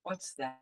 What's that?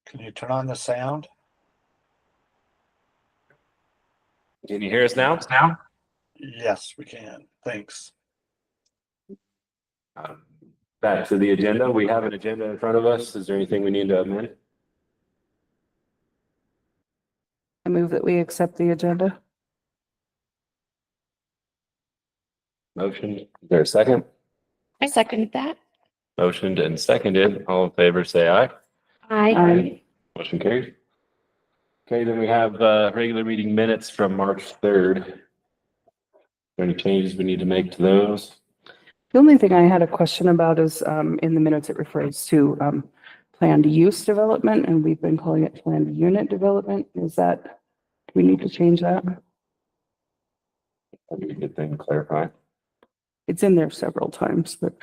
Can you turn on the sound? Can you hear us now? Yes, we can. Thanks. Back to the agenda. We have an agenda in front of us. Is there anything we need to amend? I move that we accept the agenda. Motion, is there a second? I seconded that. Motioned and seconded. All in favor, say aye. Aye. Motion carried. Okay, then we have regular meeting minutes from March 3rd. Any changes we need to make to those? The only thing I had a question about is, in the minutes, it refers to, planned use development, and we've been calling it planned unit development. Is that, do we need to change that? That'd be a good thing to clarify. It's in there several times, but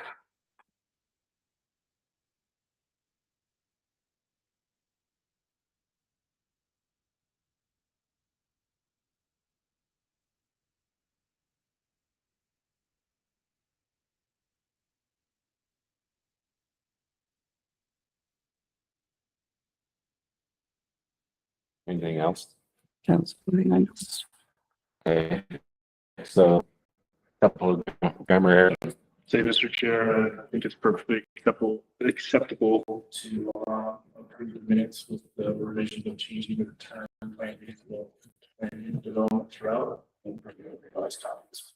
Anything else? that's something I noticed. Okay, so a couple of grammar errors. Say, Mr. Chair, I think it's perfectly acceptable to approve the minutes with the revision of changing the term plan development throughout and bring it revised copies.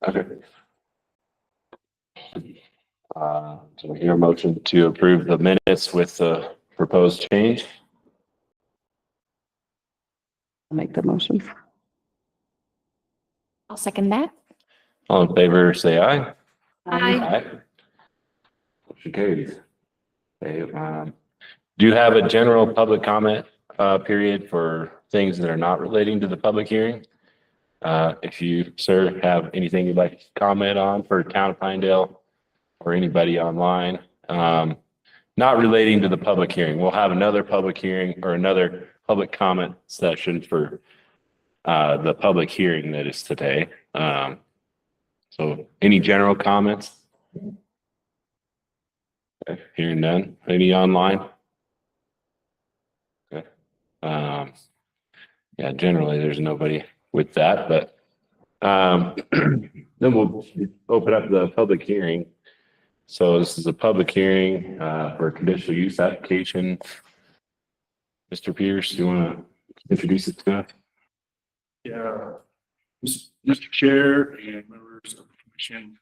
Okay. So we hear a motion to approve the minutes with the proposed change. I'll make the motion. I'll second that. All in favor, say aye. Aye. Motion carries. Okay, do you have a general public comment period for things that are not relating to the public hearing? If you, sir, have anything you'd like to comment on for Town of Pinedale or anybody online, not relating to the public hearing, we'll have another public hearing or another public comment session for the public hearing that is today. So any general comments? Okay, hearing none. Any online? Okay. Yeah, generally there's nobody with that, but then we'll open up the public hearing. So this is a public hearing for a conditional use application. Mr. Pierce, do you want to introduce it to us? Yeah, Mr. Chair and members of the commission,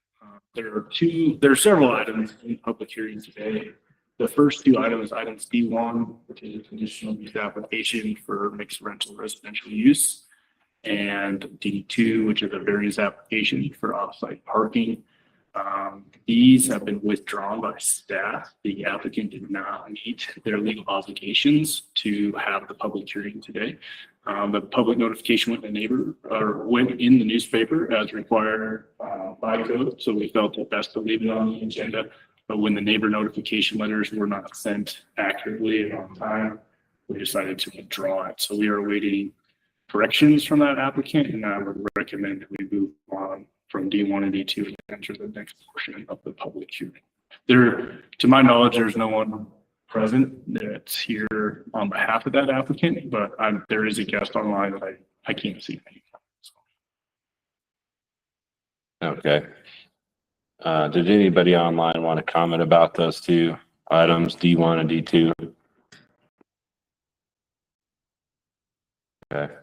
there are several items in public hearing today. The first two items, items D1, which is a conditional use application for mixed rental residential use, and D2, which is a variance application for off-site parking. These have been withdrawn by staff. The applicant did not meet their legal obligations to have the public hearing today. The public notification went in the newspaper as required by code, so we felt it best to leave it on the agenda. But when the neighbor notification letters were not sent accurately and on time, we decided to withdraw it. So we are awaiting corrections from that applicant, and I would recommend that we move on from D1 and D2 and enter the next portion of the public hearing. To my knowledge, there's no one present that's here on behalf of that applicant, but there is a guest online that I can't see. Okay. Did anybody online want to comment about those two items, D1 and D2? Okay.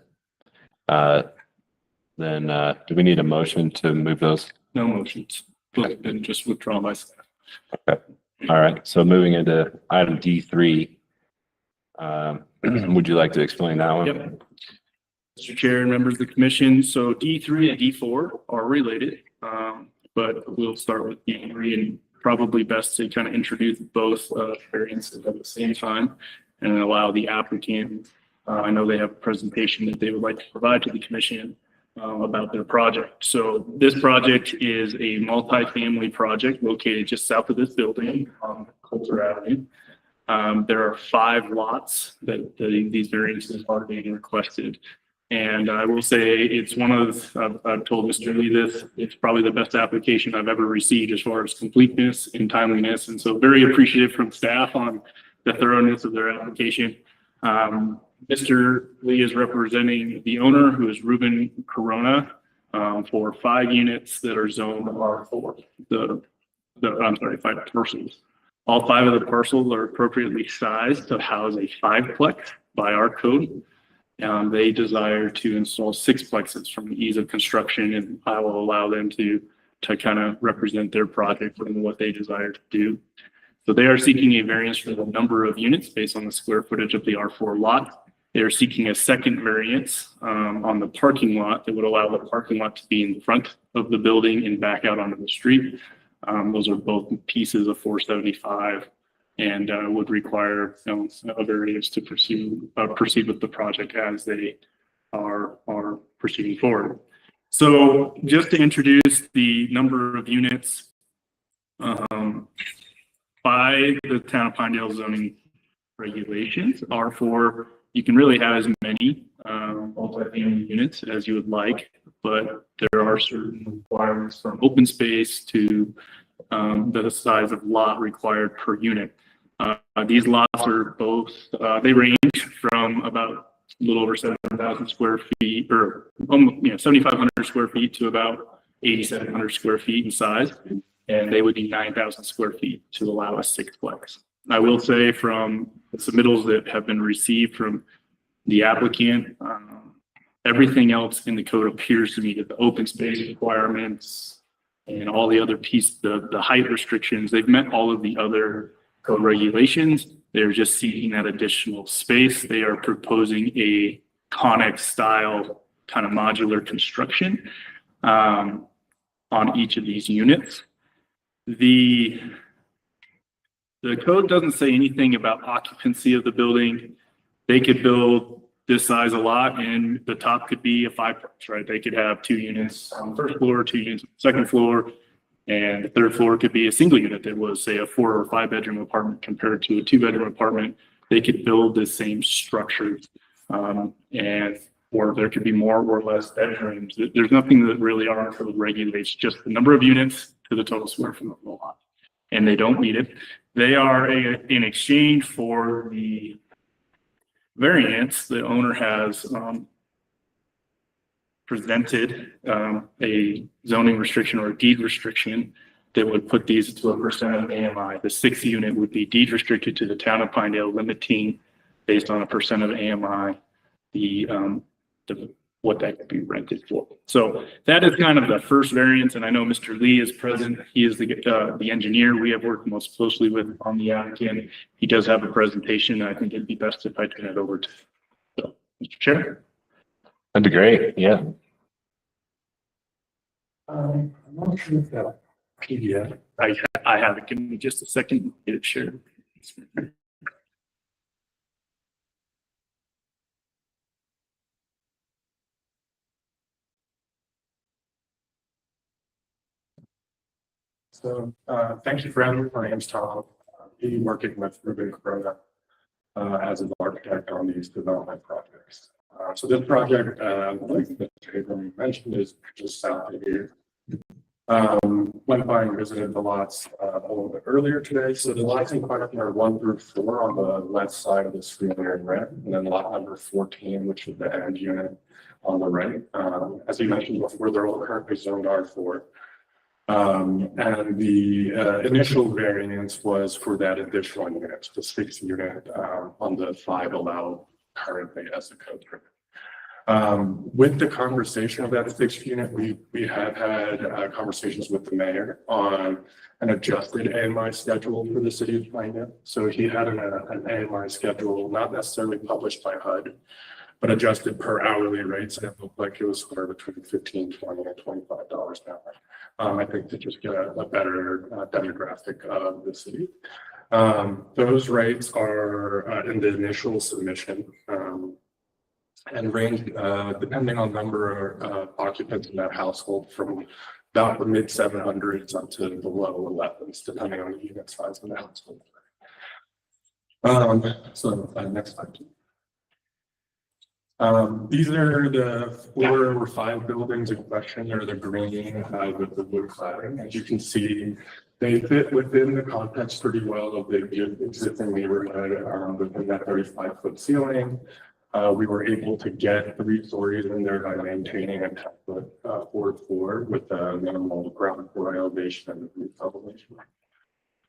Then do we need a motion to move those? No motions. Been just withdrawn by staff. Okay. All right. So moving into item D3, would you like to explain that one? Yep. Mr. Chair and members of the commission, so D3 and D4 are related, but we'll start with D3, and probably best to kind of introduce both variances at the same time and allow the applicant, I know they have a presentation that they would like to provide to the commission about their project. So this project is a multifamily project located just south of this building on Colter Avenue. There are 5 lots that these variances are being requested. And I will say it's one of, I've told Mr. Lee this, it's probably the best application I've ever received as far as completeness and timeliness. And so very appreciative from staff on the thoroughness of their application. Mr. Lee is representing the owner, who is Ruben Corona, for 5 units that are zoned R4. I'm sorry, 5 parcels. All 5 of the parcels are appropriately sized to house a 5-plex by our code. They desire to install 6 plexes from the ease of construction, and I will allow them to kind of represent their project and what they desire to do. So they are seeking a variance for the number of units based on the square footage of the R4 lot. They are seeking a second variance on the parking lot that would allow the parking lot to be in front of the building and back out onto the street. Those are both pieces of 475 and would require a variance to proceed with the project as they are proceeding forward. So just to introduce the number of units by the town of Pinedale zoning regulations, R4, you can really have as many multifamily units as you would like, but there are certain requirements from open space to the size of lot required per unit. These lots are both, they range from about a little over 7,000 square feet or 7,500 square feet to about 8,700 square feet in size. And they would be 9,000 square feet to allow a 6-plex. I will say from the submittals that have been received from the applicant, everything else in the code appears to meet the open space requirements and all the other pieces, the height restrictions. They've met all of the other code regulations. They're just seeking that additional space. They are proposing a Connex style kind of modular construction on each of these units. The code doesn't say anything about occupancy of the building. They could build this size a lot and the top could be a 5-plex, right? They could have 2 units on the first floor, 2 units on the second floor, and the third floor could be a single unit that was, say, a 4 or 5 bedroom apartment compared to a 2-bedroom apartment. They could build the same structure, or there could be more or less bedrooms. There's nothing that really our code regulates, just the number of units to the total square foot of the lot. And they don't meet it. They are in exchange for the variance, the owner has presented a zoning restriction or a deed restriction that would put these to a percent of AMI. The 6th unit would be deed restricted to the town of Pinedale, limiting based on a percent of AMI what that could be rented for. So that is kind of the first variance, and I know Mr. Lee is present. He is the engineer we have worked most closely with on the applicant. He does have a presentation. I think it'd be best if I turn it over to Mr. Chair. That'd be great. Yeah. I'm not sure if that PDF. I have it. Give me just a second. Get it shared. So thank you for having me. My name's Tom. I've working with Ruben Corona as an architect on these development projects. So this project, like Mr. Abram mentioned, is just south of here. Went by and visited the lots a little bit earlier today. So the lots in question are 1 through 4 on the left side of the screen there in red, and then lot number 14, which is the end unit on the right. As you mentioned before, they're all currently zoned R4. And the initial variance was for that additional unit, the 6th unit on the 5 allowed currently as the code. With the conversation of that 6th unit, we have had conversations with the mayor on an adjusted AMI schedule for the city of Pinedale. So he had an AMI schedule, not necessarily published by HUD, but adjusted per hourly rates. And it looked like it was somewhere between $15, $20, and $25 an hour. I think to just get a better demographic of the city. Those rates are in the initial submission and range depending on number of occupants in that household from about the mid 700s up to the low 11s, depending on the unit size of the household. Next slide. These are the 4 or 5 buildings in question. They're the green with the wood cladding. As you can see, they fit within the context pretty well of the existing neighborhood within that 35-foot ceiling. We were able to get 3 stories in there by maintaining a 10-foot forward floor with a minimal ground floor elevation and roof elevation.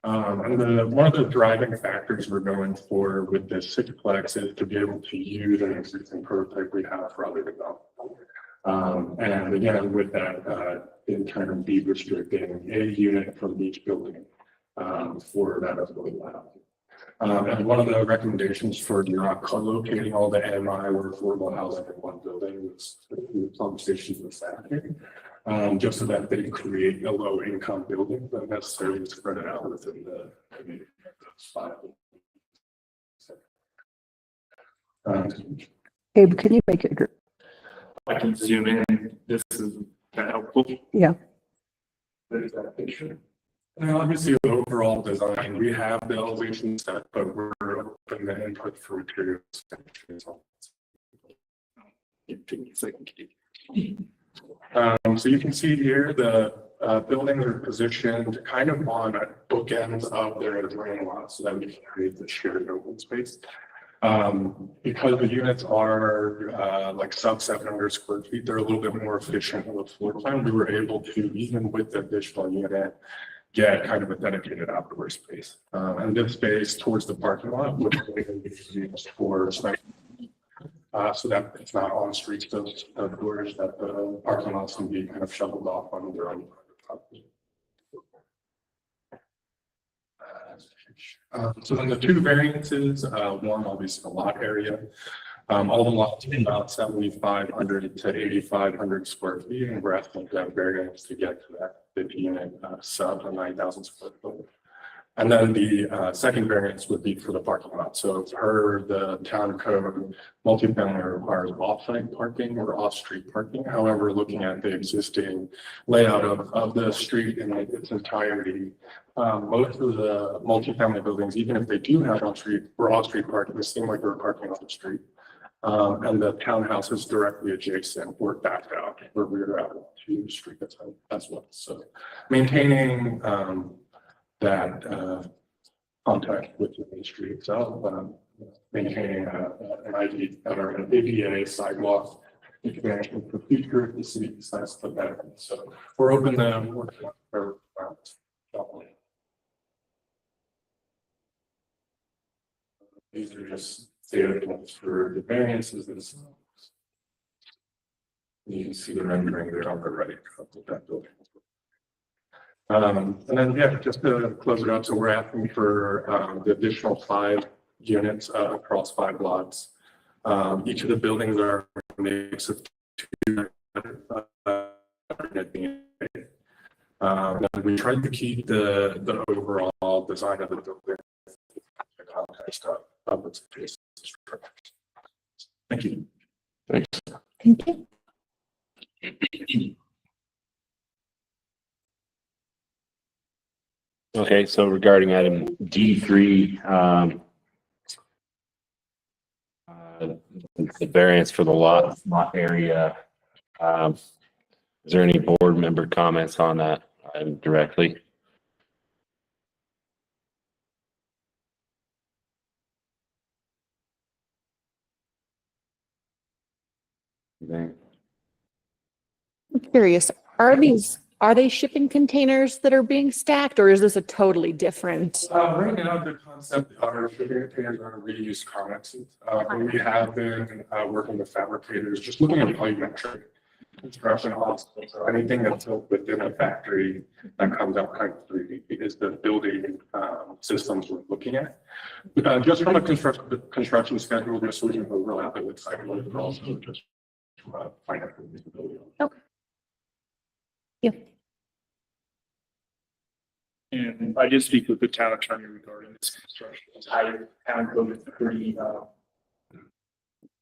And one of the driving factors we're going for with this sixplex is to be able to use an existing prototype we have for other development. And again, with that, in kind of be restricting a unit from each building for that as well. And one of the recommendations for not co-locating all the AMI or affordable housing in one building was the conversations with staff, just so that they create a low income building, but necessarily spread it out within the community. Abe, can you make it? I can zoom in. This is that helpful. Yeah. There's that picture. And obviously, the overall design, we have the elevation set, but we're open the input for materials. So you can see here, the buildings are positioned kind of on bookends of their drain lot so that we can create the shared open space. Because the units are like sub 700 square feet, they're a little bit more efficient with floor plan. We were able to, even with the additional unit, get kind of a dedicated outdoor space. And this space towards the parking lot would be used for so that it's not on streets, those doors that the parking lots can be kind of shoveled off on their own property. So then the two variances, one obviously the lot area. All the lots are about 7,500 to 8,500 square feet, and we're asking to have variance to get to that 50 unit sub 9,000 square foot. And then the second variance would be for the parking lot. So per the town code, multifamily requires off-site parking or off-street parking. However, looking at the existing layout of the street in its entirety, most of the multifamily buildings, even if they do have on-street or off-street parking, they seem like they're parking on the street. And the townhouse is directly adjacent or backed out or rear out to the street as well. So maintaining that contact with the main street itself, maintaining an ID or an ADA sidewalk expansion for future if the city decides to put that in. So we're open to working on where these are just data points for the variances themselves. You can see the rendering there on the right of that building. And then, yeah, just to close it out, so we're asking for the additional 5 units across 5 lots. Each of the buildings are a mix of 2 we tried to keep the overall design of the building the context of its space. Thank you. Thanks. Thank you. Okay, so regarding item D3, the variance for the lot area, is there any board member comments on that item directly? I'm curious, are they shipping containers that are being stacked, or is this a totally different? Right now, the concept are shipping containers are reused connexes. We have been working with fabricators, just looking at volumetric construction hospitals. So anything that's built within a factory that comes out kind of 3D is the building systems we're looking at. Just from a construction schedule, just so we can overlap it with cycle, but also just find out the visibility. Okay. Yeah. And I did speak with the town attorney regarding this construction. Town code is pretty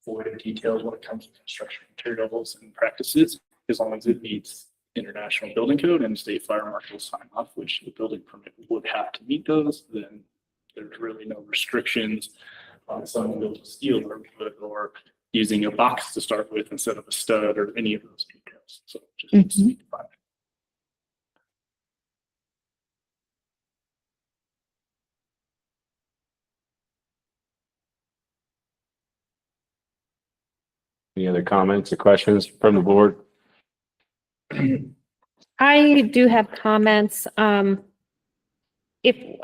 void of details when it comes to construction materials and practices, as long as it meets international building code and state fire marshal sign off, which the building permit would have to meet those, then there's really no restrictions on someone building steel or wood or using a box to start with instead of a stud or any of those details. So just needs to be defined. Any other comments or questions from the board? I do have comments.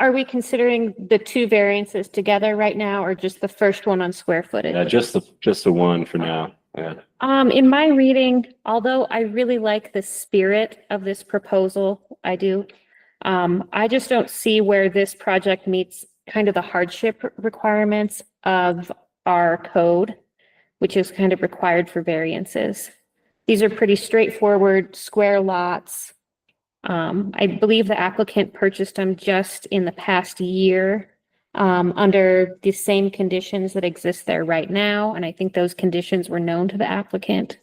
are we considering the two variances together right now or just the first one on square footage? Yeah, just the one for now. Yeah. In my reading, although I really like the spirit of this proposal, I do. I just don't see where this project meets kind of the hardship requirements of our code, which is kind of required for variances. These are pretty straightforward square lots. I believe the applicant purchased them just in the past year, under the same conditions that exist there right now. And I think those conditions were known to the applicant.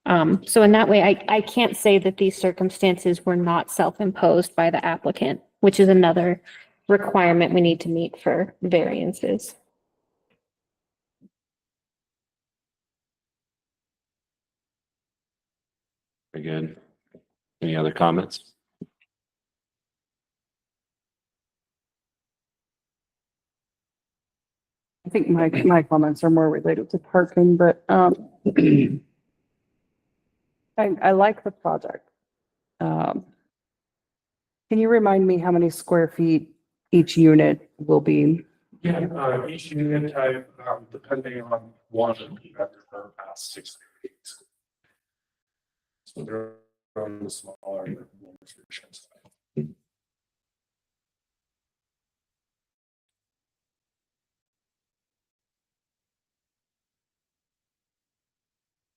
So in that way, I can't say that these circumstances were not self-imposed by the applicant, which is another requirement we need to meet for variances. Very good. Any other comments? I think my comments are more related to parking, but, I like the project. Can you remind me how many square feet each unit will be? Yeah, each unit type, depending on one, you have to go past 6 feet. So they're on the smaller restrictions.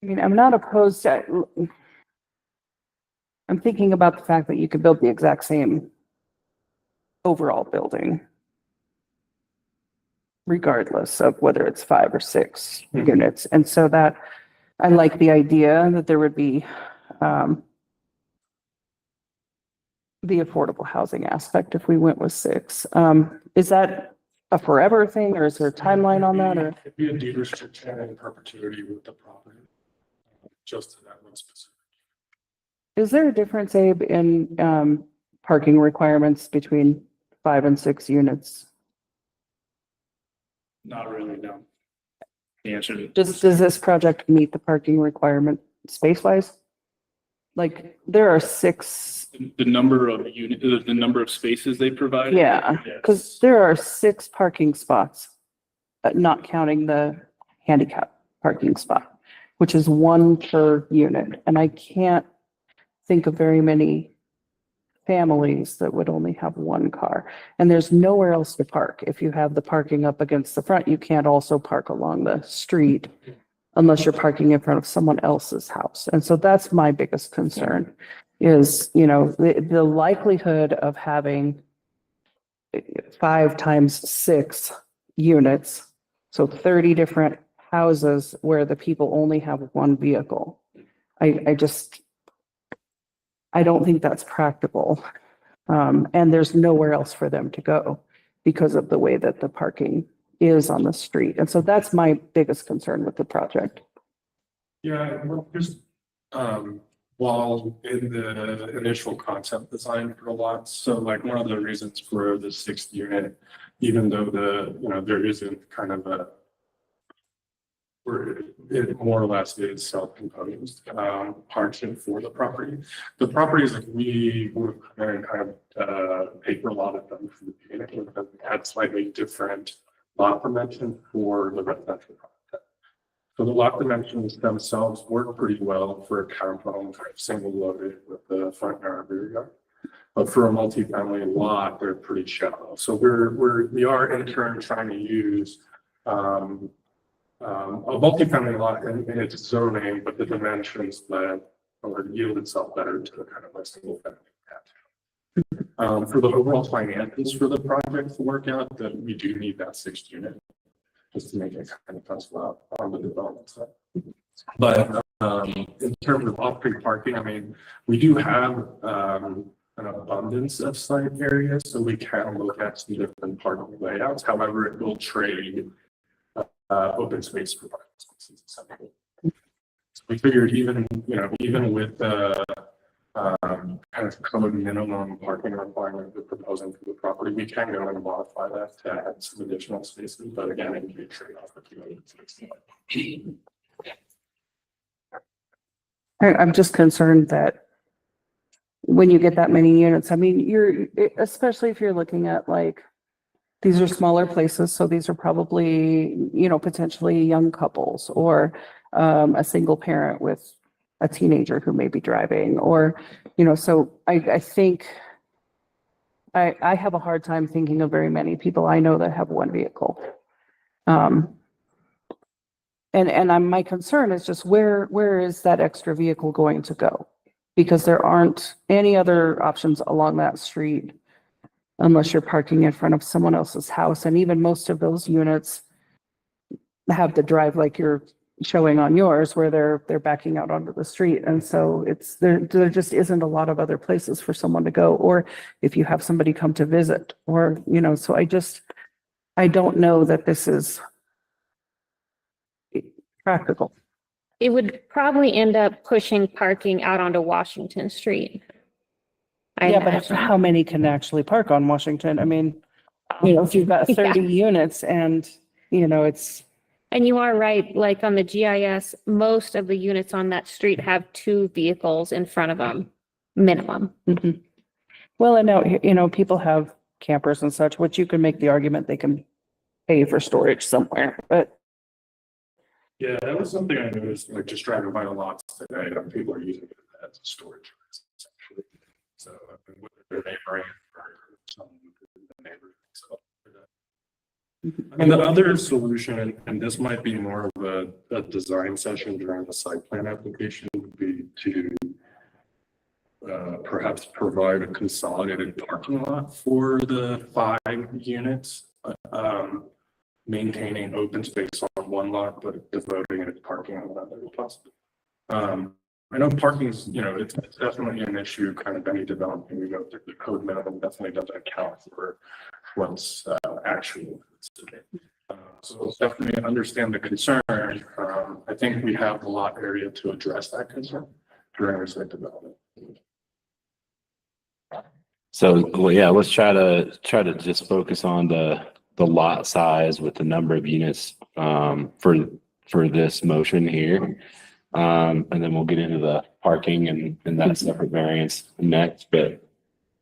I mean, I'm not opposed to, I'm thinking about the fact that you could build the exact same overall building, regardless of whether it's 5 or 6 units. And so that, I like the idea that there would be the affordable housing aspect if we went with 6. Is that a forever thing, or is there a timeline on that, or? It'd be a deed restriction in perpetuity with the property, just to that one specific. Is there a difference, Abe, in parking requirements between 5 and 6 units? Not really, no. The answer to Does this project meet the parking requirement space-wise? Like, there are 6, the number of the number of spaces they provide. yeah, because there are 6 parking spots, not counting the handicap parking spot, which is 1 per unit. And I can't think of very many families that would only have 1 car. And there's nowhere else to park. If you have the parking up against the front, you can't also park along the street unless you're parking in front of someone else's house. And so that's my biggest concern is, you know, the likelihood of having 5 times 6 units, so 30 different houses where the people only have 1 vehicle. I don't think that's practical. And there's nowhere else for them to go because of the way that the parking is on the street. And so that's my biggest concern with the project. Yeah, well, just, while in the initial concept design for the lots, so like one of the reasons for the 6th unit, even though there isn't kind of a, where it more or less is self-imposed hardship for the property. The properties that we would kind of pay for a lot of them from the beginning, because we had slightly different lot dimension for the residential project. So the lot dimensions themselves work pretty well for a townhome, kind of single loaded with the front yard, rear yard. But for a multifamily lot, they're pretty shallow. So we are in turn trying to use a multifamily lot in its zoning, but the dimensions that or yield itself better to a kind of a single family. For the overall finances for the project to work out, that we do need that 6th unit just to make it kind of pencil out on the development side. But in terms of off-street parking, I mean, we do have an abundance of site areas, so we can look at some different parking layouts. However, it will trade open space for parking spaces. So we figured even with kind of code minimum parking requirement we're proposing for the property, we can go and modify that to add some additional spaces, but again, it can be a trade-off with the I'm just concerned that when you get that many units, I mean, especially if you're looking at like, these are smaller places, so these are probably, potentially young couples or a single parent with a teenager who may be driving or, so I think I have a hard time thinking of very many people I know that have one vehicle. My concern is just where is that extra vehicle going to go? Because there aren't any other options along that street unless you're parking in front of someone else's house. And even most of those units have the drive like you're showing on yours where they're backing out onto the street. And so there just isn't a lot of other places for someone to go, or if you have somebody come to visit or, so I don't know that this is practical. It would probably end up pushing parking out onto Washington Street. I Yeah, but imagine. how many can actually park on Washington? I mean, if you've got 30 units and, it's. And you are right, like on the GIS, most of the units on that street have 2 vehicles in front of them, minimum. Mhm. Well, and now, people have campers and such, which you can make the argument they can pay for storage somewhere, but. Yeah, that was something I noticed, like just driving by the lots today, people are using it as a storage. Essentially. So whether they're neighboring or some neighbor. So, I mean, the other solution, and this might be more of a design session during the site plan application, would be to perhaps provide a consolidated parking lot for the 5 units. Maintaining open space on one lot, but devoting it to parking on another if possible. I know parking is, it's definitely an issue, kind of any development we go through. The code minimum definitely doesn't account for what's actual. So definitely understand the concern. I think we have a lot area to address that concern during our site development. So, well, yeah, let's try to just focus on the lot size with the number of units for this motion here. And then we'll get into the parking and that separate variance next, but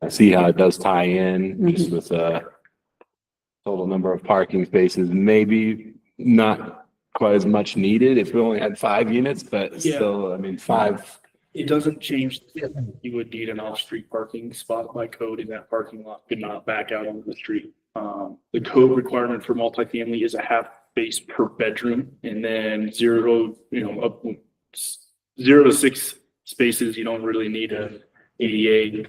I see how it does tie in just with total number of parking spaces, maybe not quite as much needed if we only had 5 units, but still, I mean, 5. It doesn't change. You would need an off-street parking spot by code in that parking lot, could not back out onto the street. The code requirement for multifamily is a half space per bedroom, and then 0 to 6 spaces. You don't really need a ADA.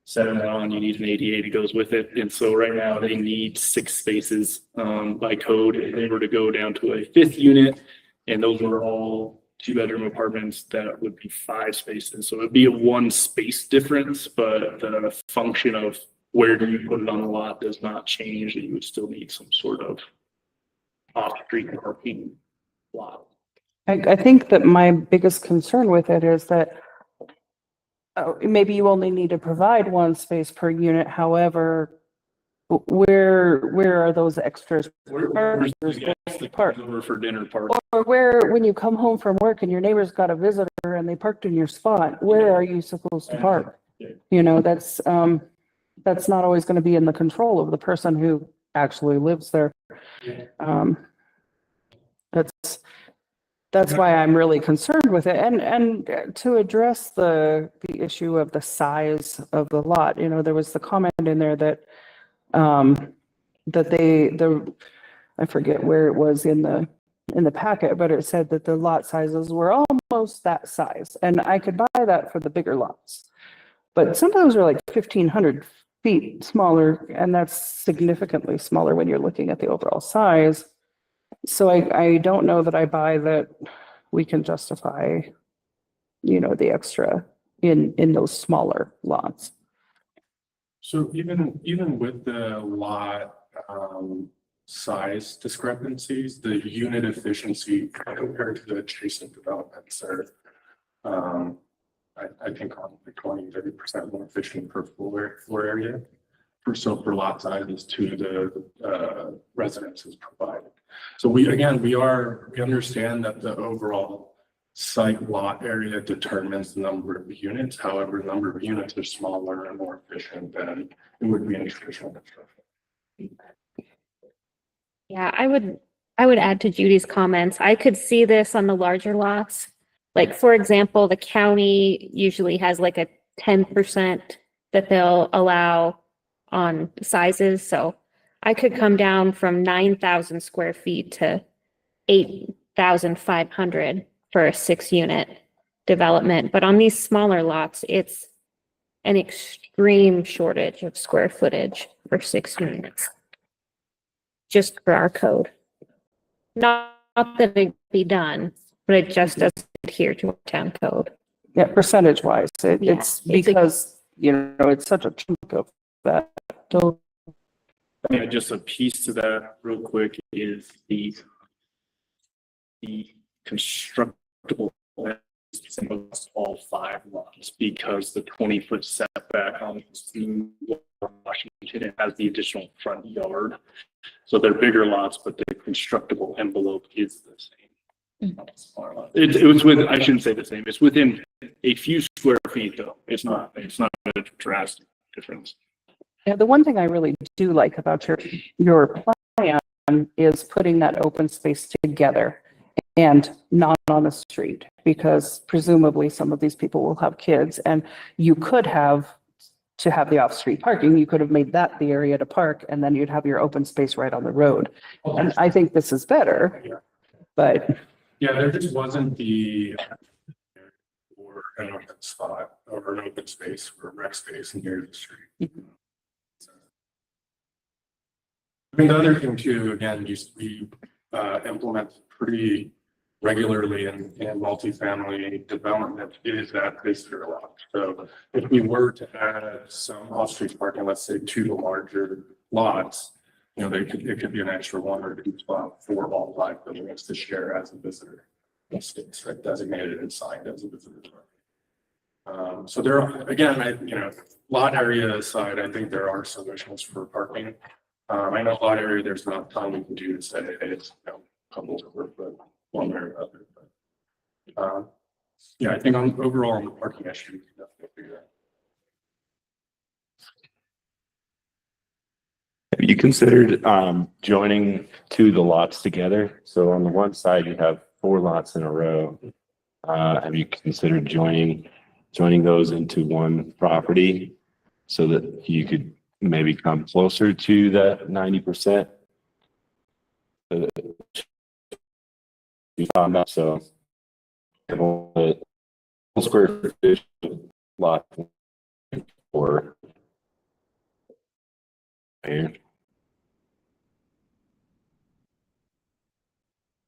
7 on, you need an ADA that goes with it. And so right now they need 6 spaces by code. If they were to go down to a 5th unit, and those were all 2-bedroom apartments, that would be 5 spaces. So it'd be a 1 space difference, but the function of where do you put it on the lot does not change. You would still need some sort of off-street parking lot. I think that my biggest concern with it is that maybe you only need to provide 1 space per unit. However, where are those extras? Where's the Park. over for dinner party? Or where, when you come home from work and your neighbor's got a visitor and they parked in your spot, where are you supposed to park? That's not always going to be in the control of the person who actually lives there. That's why I'm really concerned with it. And to address the issue of the size of the lot, there was the comment in there that I forget where it was in the packet, but it said that the lot sizes were almost that size. And I could buy that for the bigger lots. But some of those are like 1,500 feet smaller, and that's significantly smaller when you're looking at the overall size. So I don't know that I buy that we can justify, the extra in those smaller lots. So even with the lot size discrepancies, the unit efficiency compared to the adjacent developments are, I think on the 20-30% more efficient per floor area. For lot sizes to the residences provided. So we understand that the overall site lot area determines the number of units. However, the number of units are smaller and more efficient than it would be in traditional construction. Yeah, I would add to Judy's comments. I could see this on the larger lots. Like, for example, the county usually has like a 10% that they'll allow on sizes. So I could come down from 9,000 square feet to 8,500 for a 6-unit development. But on these smaller lots, it's an extreme shortage of square footage for 6 units. Just for our code. Not that it be done, but it just doesn't adhere to our town code. Yeah, percentage wise, it's It's because, you know, it's such a chunk of that. So Yeah, just a piece to that real quick is the constructible amongst all 5 lots, because the 20-foot setback on Washington has the additional front yard. So they're bigger lots, but the constructible envelope is the same. It was with, I shouldn't say the same, it's within a few square feet though. It's not a drastic difference. yeah, the one thing I really do like about your plan is putting that open space together and not on the street, because presumably some of these people will have kids, and you could have, to have the off-street parking, you could have made that the area to park, and then you'd have your open space right on the road. And I think this is better, but Yeah, there just wasn't the or an open spot or an open space or rec space near the street. I mean, the other thing too, again, we implement pretty regularly in multifamily development is that visitor lot. So if we were to add some off-street parking, let's say 2 larger lots, you know, it could be an extra 1 or 2 spot for all 5 buildings to share as a visitor space, right? Designated and signed as a visitor. So there are, again, lot area aside, I think there are solutions for parking. I know lot area, there's not a ton we can do to say, hey, it's, a couple square foot, one way or the other. But, yeah, I think overall on the parking issue, we can definitely figure that. Have you considered joining 2 of the lots together? So on the one side, you have 4 lots in a row. Have you considered joining those into one property so that you could maybe come closer to that 90%? So the square footage lot or here.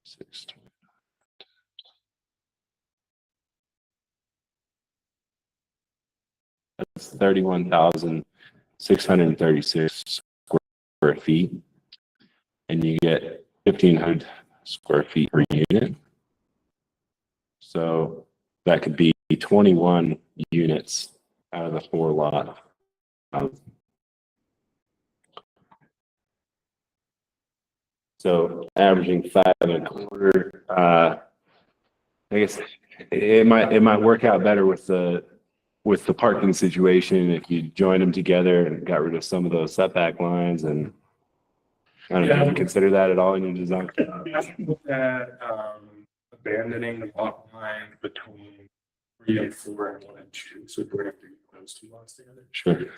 6. That's 31,636 square feet, and you get 1,500 square feet per unit. So that could be 21 units out of the 4 lot. So averaging 5.25. I guess it might work out better with the parking situation if you join them together and got rid of some of those setback lines. And I don't know, have you consider that at all in your design? Look at abandoning the lot line between 3 and 4 and 1 and 2. So we're going to do those 2 lots together. Sure.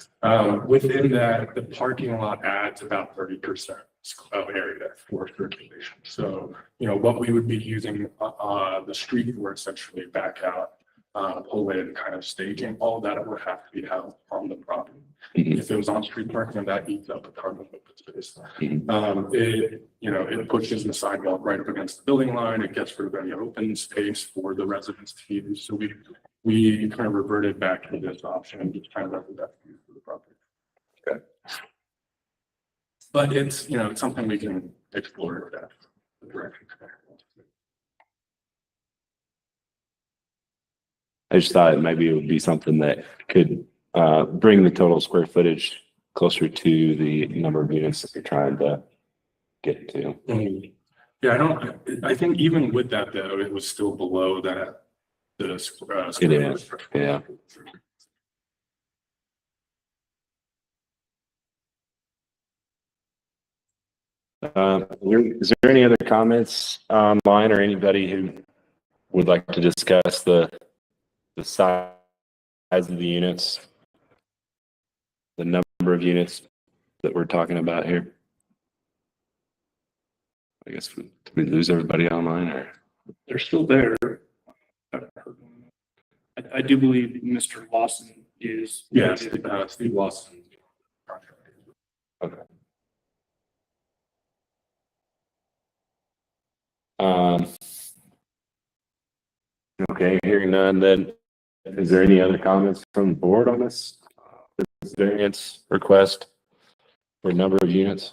Within that, the parking lot adds about 30% of area for circulation. So, what we would be using the street for essentially back out, pull in kind of staging, all that would have to be housed on the property. Mhm. If it was on street parking, that eats up a ton of open space. Mhm. It pushes the sidewalk right up against the building line. It gets rid of any open space for the residents to use. So we kind of reverted back to this option and just kind of left the best use for the property. Okay. But it's something we can explore if that's the direction. I just thought maybe it would be something that could bring the total square footage closer to the number of units that you're trying to get to. Yeah, I think even with that though, it was still below that. It is, yeah. Is there any other comments online or anybody who would like to discuss the size of the units? The number of units that we're talking about here? I guess did we lose everybody online or? They're still there. I do believe Mr. Lawson is. Yes, Steve Lawson. Okay. Okay, hearing none, then is there any other comments from the board on this variance request for number of units?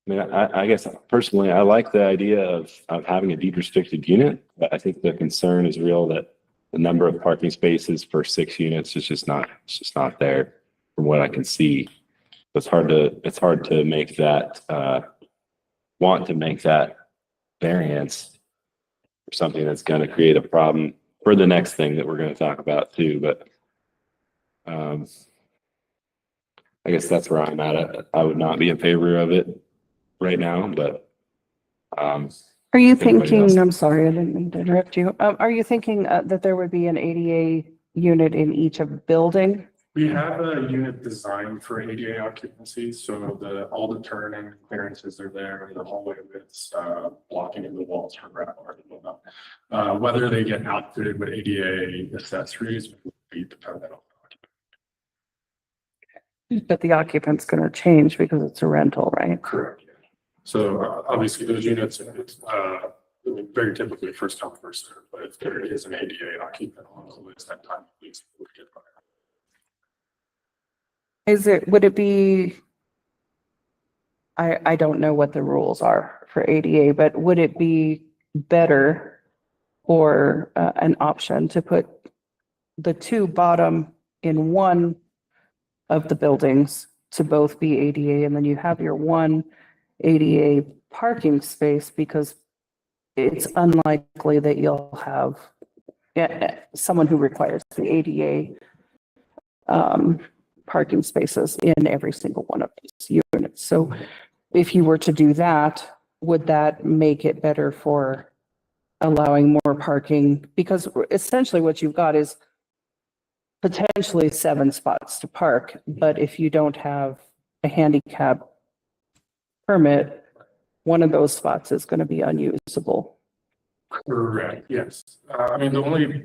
I mean, I guess personally, I like the idea of having a deed restricted unit, but I think the concern is real that the number of parking spaces for 6 units is just not there from what I can see. It's hard to make that, want to make that variance for something that's going to create a problem for the next thing that we're going to talk about too. But I guess that's where I'm at. I would not be in favor of it right now, but Are you Anybody else? thinking, I'm sorry, I didn't mean to interrupt you. Are you thinking that there would be an ADA unit in each of building? We have a unit designed for ADA occupancy, so all the turning clearances are there, and the hallway widths, blocking of the walls for grab bar and whatnot. Whether they get outfitted with ADA accessories would be dependent on. But the occupant's going to change because it's a rental, right? Correct. So obviously those units, it's very typically first come, first served, but if there is an ADA occupant on the list, that time please would get by. Would it be, I don't know what the rules are for ADA, but would it be better or an option to put the 2 bottom in one of the buildings to both be ADA, and then you have your 1 ADA parking space, because it's unlikely that you'll have someone who requires the ADA parking spaces in every single one of these units. So if you were to do that, would that make it better for allowing more parking? Because essentially what you've got is potentially 7 spots to park, but if you don't have a handicap permit, one of those spots is going to be unusable. Correct, yes. I mean, the only,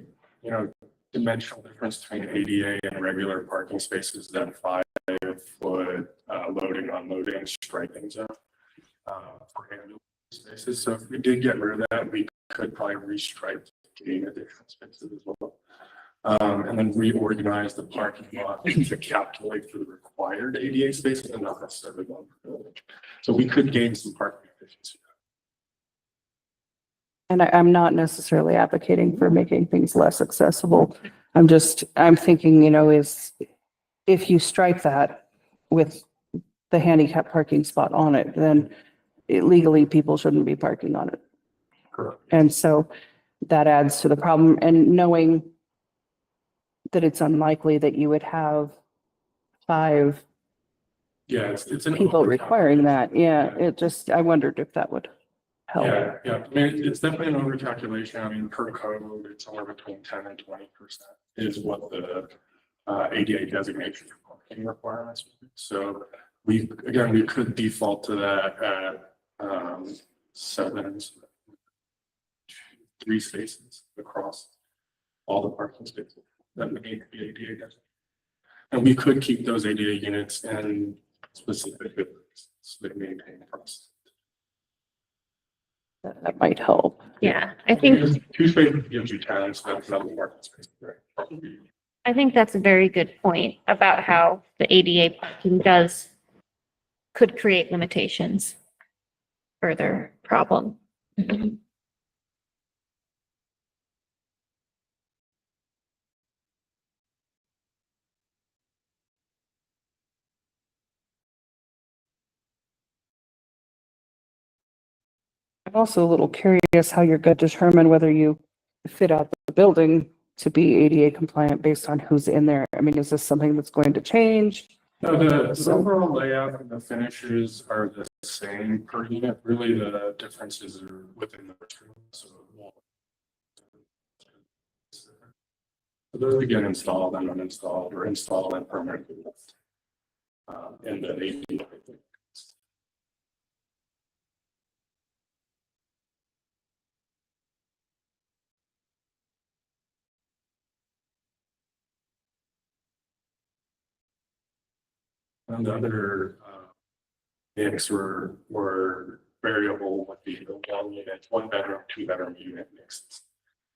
dimensional difference between ADA and regular parking spaces is that 5-foot loading, unloading, striping zone for ambulance spaces. So if we did get rid of that, we could probably restripe to gain additional spaces as well. And then reorganize the parking lot to calculate for the required ADA spaces and not necessarily one per building. So we could gain some parking efficiency. And I'm not necessarily advocating for making things less accessible. I'm thinking, is if you strike that with the handicap parking spot on it, then legally people shouldn't be parking on it. Correct. And so that adds to the problem. And knowing that it's unlikely that you would have 5 Yeah, it's an people open requiring that. Yeah, calculation. I wondered if that would help. Yeah. I mean, it's definitely an overcalculation. I mean, per code, it's somewhere between 10 and 20% is what the ADA designation for parking requirements would be. So we could default to that at 3 spaces across all the parking spaces that would need to be ADA designated. And we could keep those ADA units in specific buildings so they maintain process. That might help. Yeah, I think 2 spaces gives you 10, so that's another parking space. I think that's a very good point about how the ADA parking could create limitations. Further problem. I'm also a little curious how you're going to determine whether you fit out the building to be ADA compliant based on who's in there. I mean, is this something that's going to change? No, the overall layout and the finishes are the same per unit. Really, the differences are within the room. So those get installed and uninstalled or installed and permanently left. And the ADA. And the other mix were variable with the one unit, 1 bedroom, 2 bedroom unit mixes.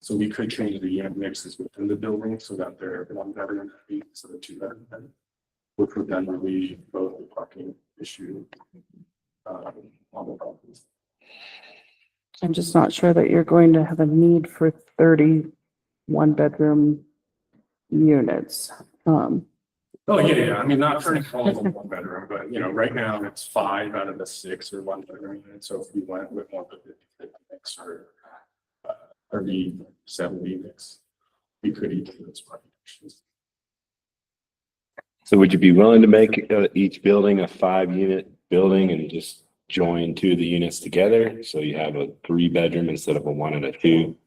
So we could change the unit mixes within the building so that they're 1 bedroom instead of 2 bedroom, which would then relieve both the parking issue on the properties. I'm just not sure that you're going to have a need for 30 1-bedroom units. Oh, yeah. I mean, not turning all of them 1 bedroom, but right now it's 5 out of the 6 are 1 bedroom units. So if we went with more of a 50-50 mix or 30-70 mix, we could each of those partictions. So would you be willing to make each building a 5-unit building and just join 2 of the units together? So you have a 3-bedroom instead of a 1 and a 2?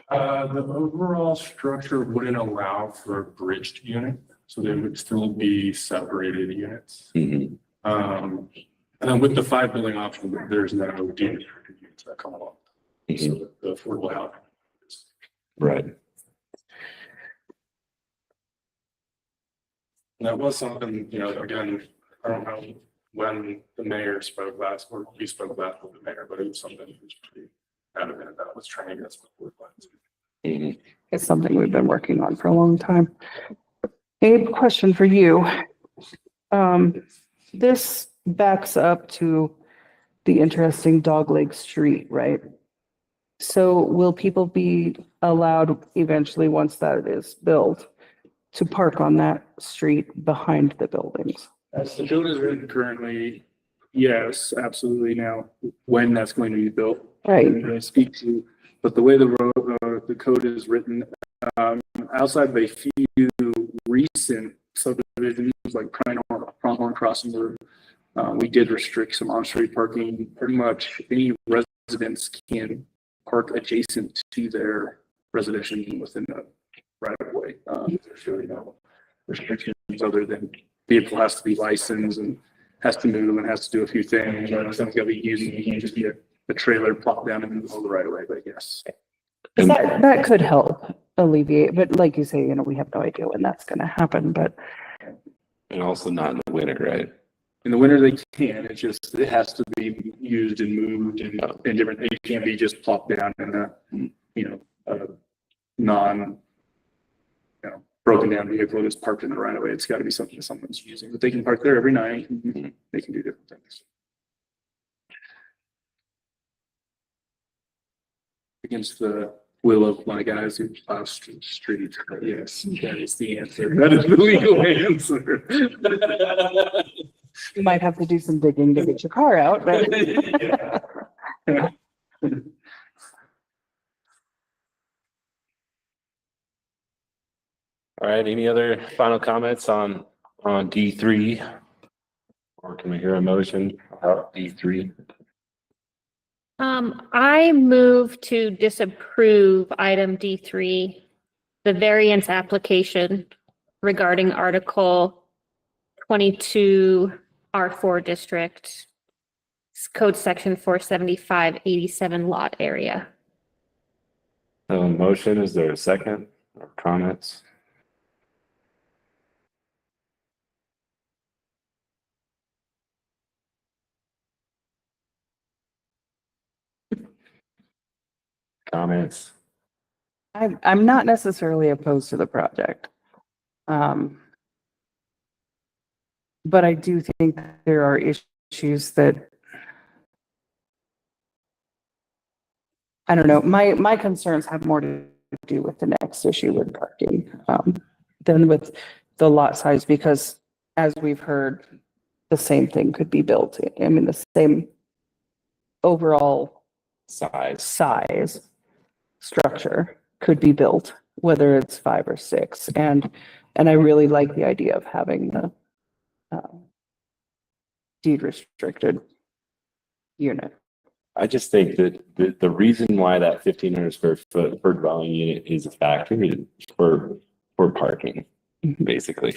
The overall structure wouldn't allow for a bridged unit, so they would still be separated units. Mm-hmm. And then with the 5 building option, there's no units that come along. Mm-hmm. So the affordable housing. Right. And that was something, again, I don't know when the mayor spoke last, or we spoke last with the mayor, but it was something he was pretty adamant about, was trying to get us before plans. Mm-hmm. It's something we've been working on for a long time. Abe, question for you. This backs up to the interesting Dogleg Street, right? So will people be allowed eventually, once that is built, to park on that street behind the buildings? As the code is written currently, yes, absolutely. Now, when that's going to be built, Right. I'm going to speak to, but the way the code is written, outside of a few recent subdivisions like Pronghorn Crossing, where we did restrict some on-street parking. Pretty much any residents can park adjacent to their residential within the right of way. There's really no restrictions other than vehicle has to be licensed and has to move and has to do a few things. Something's got to be used, and you can't just be a trailer plopped down in the middle of the right of way, but yes. That could help alleviate, but like you say, we have no idea when that's going to happen, but. And also not in the winter, right? In the winter, they can, it has to be used and moved and different, it can't be just plopped down in a non, broken down vehicle that's parked in the right of way. It's got to be something that someone's using, but they can park there every night. And they can do different things. Against the will of my guys who plow streets. Yes, that is the answer. That is the legal answer. You might have to do some digging to get your car out, but. Yeah. All right, any other final comments on D3? Or can we hear a motion about D3? I move to disapprove item D3, the variance application regarding Article 22 R4 District, Code Section 475-87 lot area. Motion, is there a second or comments? Comments? I'm not necessarily opposed to the project. But I do think there are issues that, I don't know, my concerns have more to do with the next issue with parking than with the lot size, because as we've heard, the same thing could be built. I mean, the same overall Size. structure could be built, whether it's 5 or 6. And I really like the idea of having the deed restricted unit. I just think that the reason why that 1,500 square foot per dwelling unit is a factor is for parking, basically.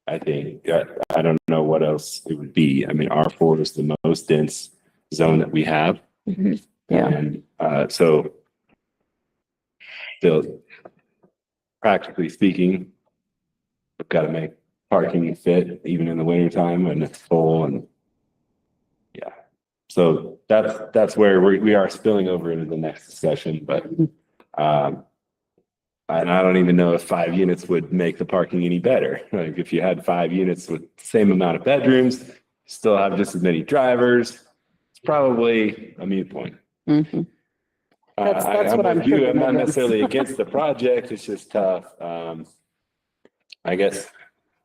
I think, I don't know what else it would be. I mean, R4 is the most dense zone that we have. Yeah. And, so still, practically speaking, we've got to make parking fit even in the wintertime when it's full and yeah. So that's where we are spilling over into the next discussion, but, and I don't even know if 5 units would make the parking any better. Like if you had 5 units with the same amount of bedrooms, still have just as many drivers, it's probably a moot point. Mhm. That's what I'm with you. I'm tripping not against. necessarily against the project. It's just tough. I guess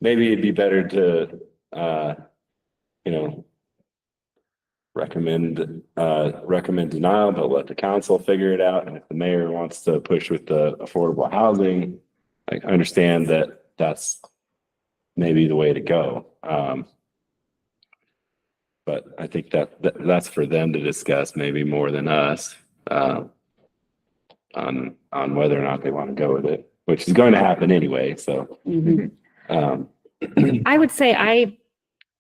maybe it'd be better to, recommend denial, but let the council figure it out. And if the mayor wants to push with the affordable housing, I understand that that's maybe the way to go. But I think that's for them to discuss maybe more than us, on whether or not they want to go with it, which is going to happen anyway. So, Mhm. I would say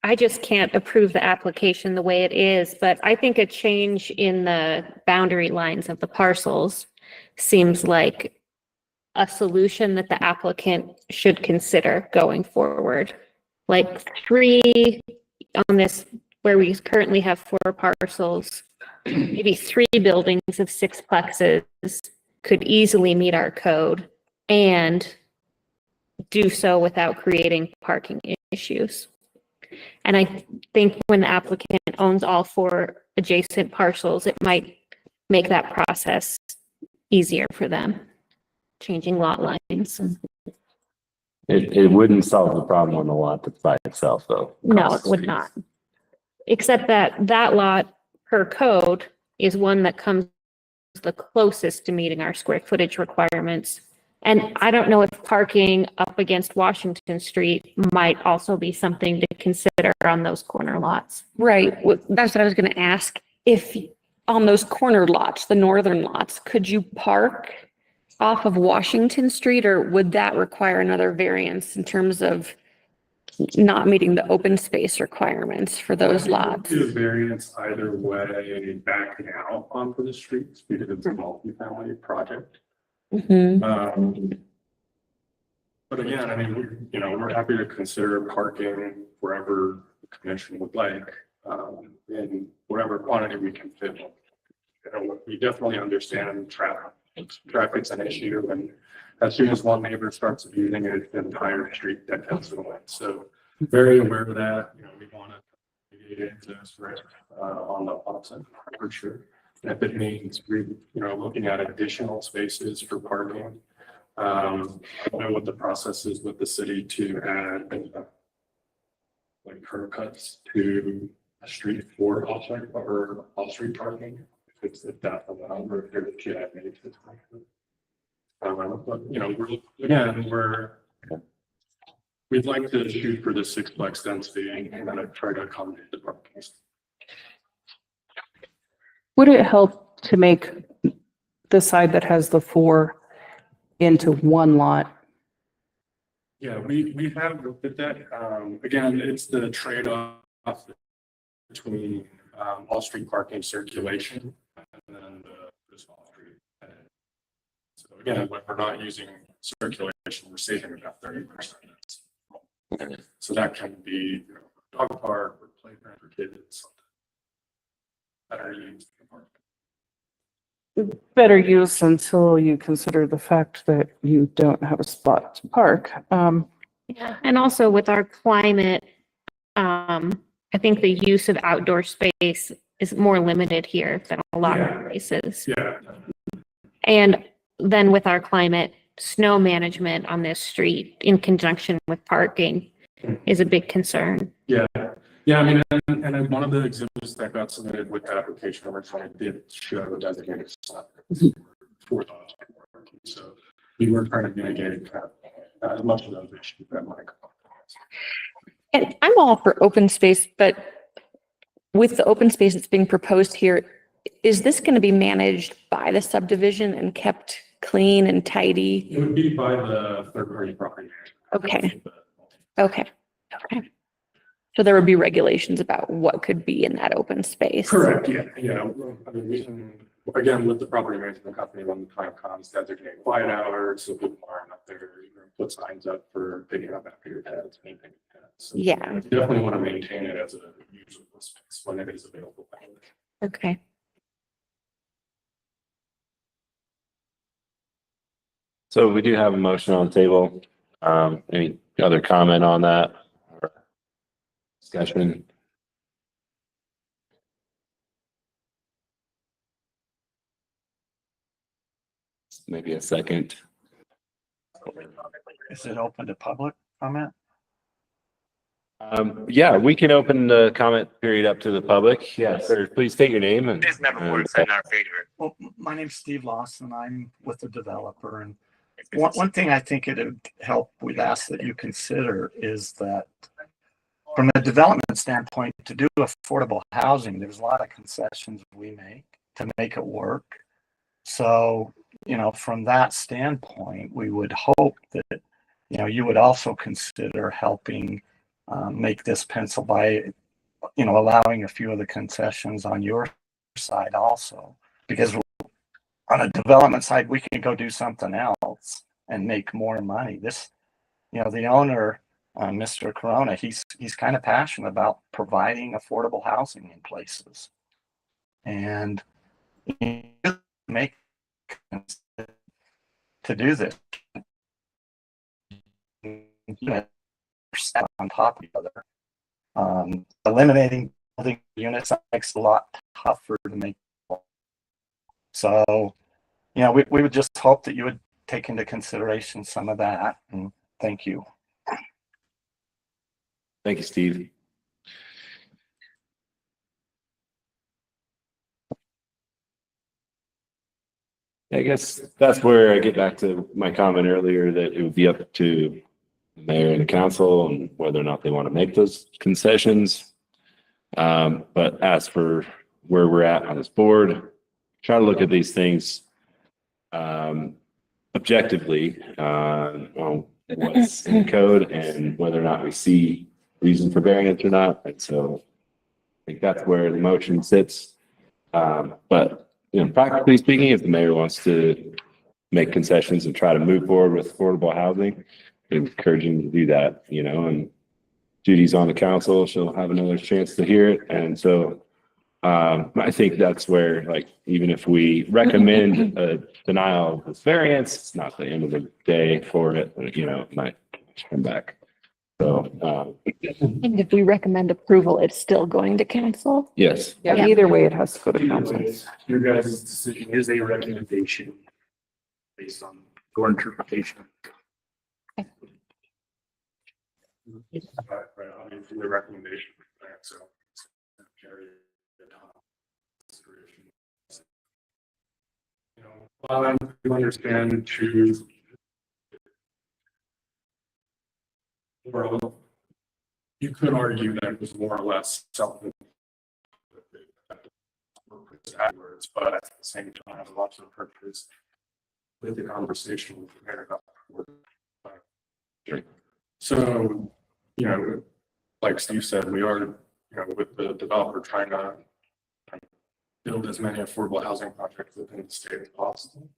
I just can't approve the application the way it is, but I think a change in the boundary lines of the parcels seems like a solution that the applicant should consider going forward. Like 3 on this, where we currently have 4 parcels, maybe 3 buildings of 6 plexes could easily meet our code and do so without creating parking issues. And I think when the applicant owns all 4 adjacent parcels, it might make that process easier for them, changing lot lines. it wouldn't solve the problem on the lot that's by itself, though. No, it would not. Except that lot per code is one that comes the closest to meeting our square footage requirements. And I don't know if parking up against Washington Street might also be something to consider on those corner lots. Right. That's what I was going to ask. If on those corner lots, the northern lots, could you park off of Washington Street, or would that require another variance in terms of not meeting the open space requirements for those lots? Do a variance either way, backing out onto the streets because it's a multifamily project. Mhm. But again, I mean, we're happy to consider parking wherever the commission would like, in whatever quantity we can fit. We definitely understand traffic's an issue, and as soon as one neighbor starts abusing it, the entire street that comes away. So very aware of that. We want to mitigate it on the opposite for sure. If it means looking at additional spaces for parking. I don't know what the process is with the city to add like curb cuts to a street for off-street parking. If that's allowed, or if there's a kid at maybe. But we'd like to shoot for the 6-plex density and then try to accommodate the parking. Would it help to make the side that has the 4 into one lot? Yeah, we have looked at that. Again, it's the trade-off between off-street parking circulation and then this off-street. So again, when we're not using circulation, we're saving about 30%. So that can be dog park or playground for kids. Better use. Better use until you consider the fact that you don't have a spot to park. Yeah, and also with our climate, I think the use of outdoor space is more limited here than a lot of places. Yeah. And then with our climate, snow management on this street in conjunction with parking is a big concern. Yeah. I mean, and one of the exhibits Just that got submitted with the application originally did show designated spot for those. So we were trying to mitigate as much of those issues that might come up. And I'm all for open space, but with the open space that's being proposed here, is this going to be managed by the subdivision and kept clean and tidy? It would be by the third party property manager. Okay. So there would be regulations about what could be in that open space. Correct, yeah. I mean, we can, again, with the property management company, when the time comes, designate quiet hours, so people aren't up there, put signs up for picking up after your pets, anything like that. So Yeah. you definitely want to maintain it as a usable space when it is available. Okay. So we do have a motion on the table. Any other comment on that? Or discussion? Maybe a second. Is it open to public comment? Yeah, we can open the comment period up to the public. Yes, sir. Please state your name and. Well, my name's Steve Lawson. I'm with the developer, and one thing I think it'd help, we'd ask that you consider is that from a development standpoint, to do affordable housing, there's a lot of concessions we make to make it work. So, from that standpoint, we would hope that, you would also consider helping make this pencil by, allowing a few of the concessions on your side also, because on a development side, we can go do something else and make more money. This, the owner, Mr. Corona, he's kind of passionate about providing affordable housing in places, and make to do this on top of each other. Eliminating building units makes it a lot tougher to make. So, we would just hope that you would take into consideration some of that. And thank you. Thank you, Steve. I guess that's where I get back to my comment earlier that it would be up to the mayor and the council and whether or not they want to make those concessions. But as for where we're at on this board, try to look at these things objectively on what's in the code and whether or not we see reason for variance or not. And so I think that's where the motion sits. But practically speaking, if the mayor wants to make concessions and try to move forward with affordable housing, I encourage him to do that, and Judy's on the council, she'll have another chance to hear it. And so I think that's where, even if we recommend a denial of this variance, it's not the end of the day for it, it might come back. So, And if we recommend approval, it's still going to council? yes. Yeah, either way, it has to go to council. Your guys' decision is a recommendation based on your interpretation. Right, obviously the recommendation. So carry consideration. While I do understand to you could argue that it was more or less afterwards, but at the same time, lots of purpose with the conversation with the mayor about so, like Steve said, we are, with the developer trying to build as many affordable housing projects within the state as possible.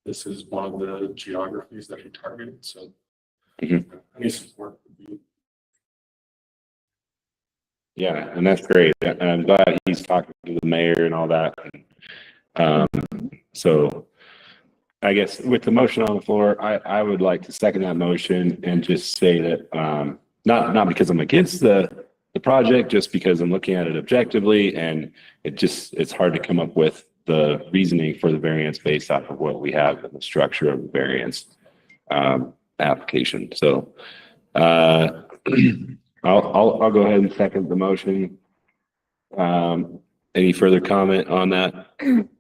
This is one of the geographies that he targeted, so any support would be. Yeah, and that's great. And I'm glad he's talking to the mayor and all that. So I guess with the motion on the floor, I would like to second that motion and just say that, not because I'm against the project, just because I'm looking at it objectively, and it's hard to come up with the reasoning for the variance based off of what we have in the structure of the variance application. So I'll go ahead and second the motion. Any further comment on that?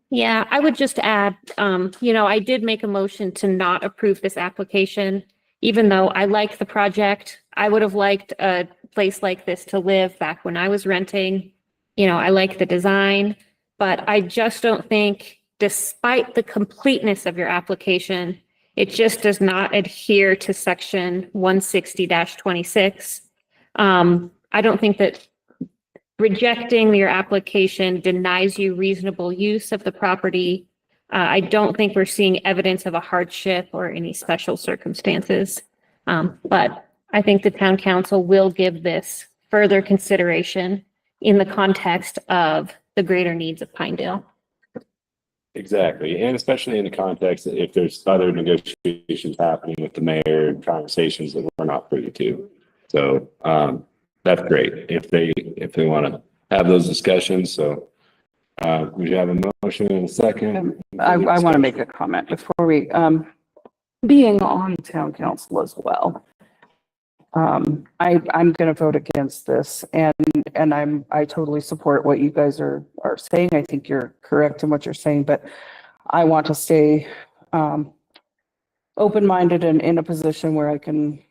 Yeah, I would just add, I did make a motion to not approve this application. Even though I like the project, I would have liked a place like this to live back when I was renting. I like the design, but I just don't think, despite the completeness of your application, it just does not adhere to section 160-26. I don't think that rejecting your application denies you reasonable use of the property. I don't think we're seeing evidence of a hardship or any special circumstances. But I think the town council will give this further consideration in the context of the greater needs of Pinedale. Exactly. And especially in the context that if there's other negotiations happening with the mayor, conversations that we're not privy to. So, that's great if they want to have those discussions. So, we have a motion in a second. I want to make a comment before we, being on town council as well. I'm going to vote against this, and I totally support what you guys are saying. I think you're correct in what you're saying, but I want to stay open-minded and in a position where I can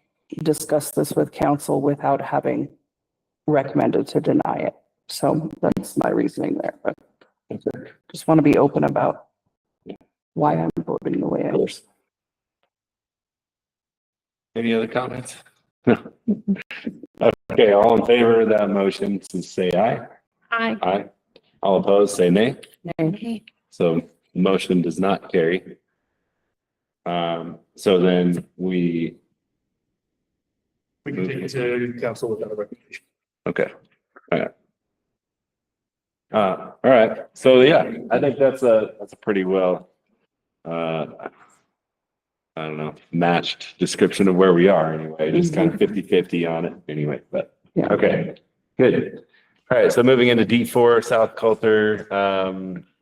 discuss this with council without having recommended to deny it. So that's my reasoning there, but just want to be open about why I'm voting the way I am. Any other comments? Okay, all in favor of that motion, say aye. Aye. Aye. All opposed, say nay. Okay. So motion does not carry. So then we can take it to council without a recommendation. okay. All right. So yeah, I think that's a pretty well, I don't know, matched description of where we are anyway, just kind of 50-50 on it anyway, but Yeah. okay, good. All right. So moving into D4 South Colter,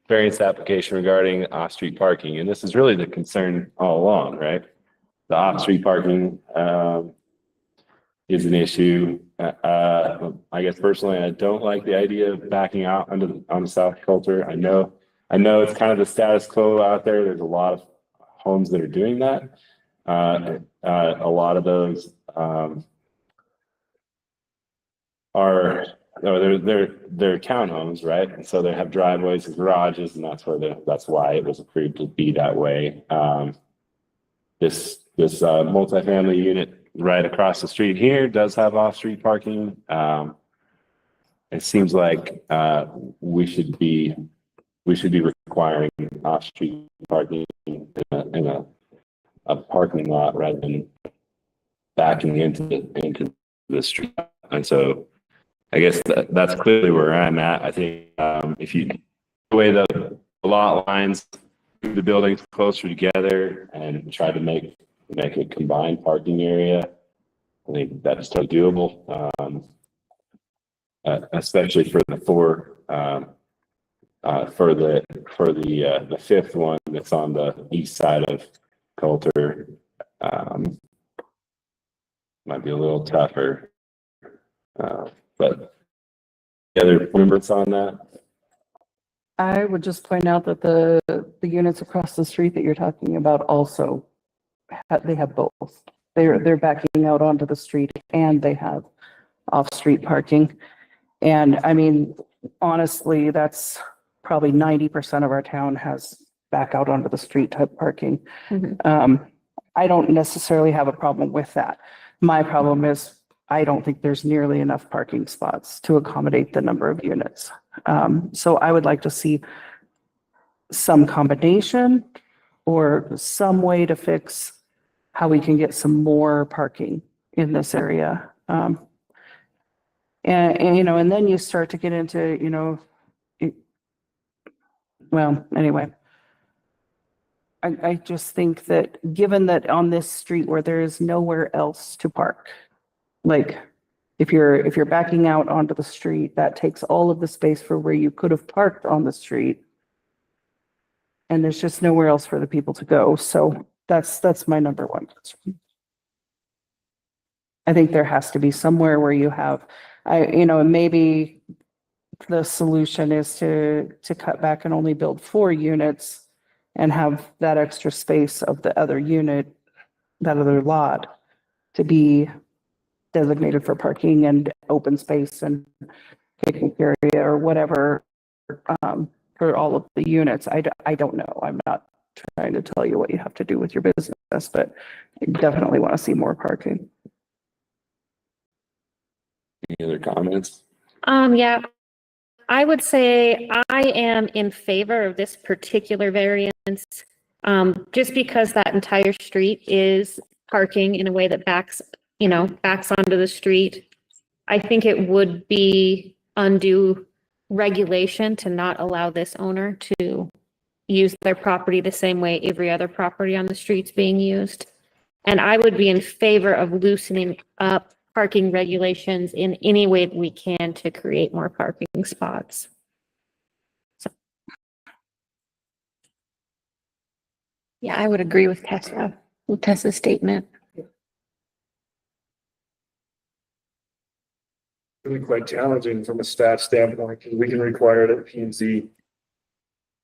variance application regarding off-street parking. And this is really the concern all along, right? The off-street parking, is an issue. I guess personally, I don't like the idea of backing out on the South Colter. I know it's kind of the status quo out there. There's a lot of homes that are doing that. A lot of those they're townhomes, right? And so they have driveways and garages, and that's why it was approved to be that way. This multifamily unit right across the street here does have off-street parking. It seems like we should be requiring off-street parking in a parking lot rather than backing into the street. And so I guess that's clearly where I'm at. I think if you the way the lot lines, the buildings closer together and try to make a combined parking area, I think that's totally doable. Especially for the the fifth one that's on the east side of Colter, might be a little tougher. But the other members on that? I would just point out that the units across the street that you're talking about also, they have both. They're backing out onto the street and they have off-street parking. And I mean, honestly, that's probably 90% of our town has back out onto the street type parking. I don't necessarily have a problem with that. My problem is I don't think there's nearly enough parking spots to accommodate the number of units. So I would like to see some combination or some way to fix how we can get some more parking in this area. And then you start to get into, well, anyway. I just think that given that on this street where there is nowhere else to park, like if you're backing out onto the street, that takes all of the space for where you could have parked on the street. And there's just nowhere else for the people to go. So that's my number one concern. I think there has to be somewhere where you have, maybe the solution is to cut back and only build 4 units and have that extra space of the other unit, that other lot, to be designated for parking and open space and picnic area or whatever, for all of the units. I don't know. I'm not trying to tell you what you have to do with your business, but I definitely want to see more parking. Any other comments? Yeah, I would say I am in favor of this particular variance. Just because that entire street is parking in a way that backs onto the street. I think it would be undue regulation to not allow this owner to use their property the same way every other property on the street's being used. And I would be in favor of loosening up parking regulations in any way that we can to create more parking spots. Yeah, I would agree with Tessa's statement. Really quite challenging from a staff standpoint, because we can require it at P&Z.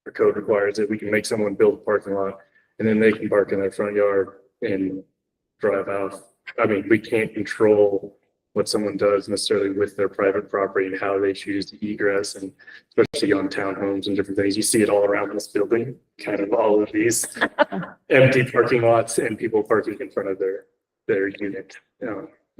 The code requires that we can make someone build a parking lot and then they can park in their front yard and drive out. I mean, we can't control what someone does necessarily with their private property and how they choose to egress, and especially on townhomes and different things. You see it all around this building, kind of all of these empty parking lots and people parking in front of their unit.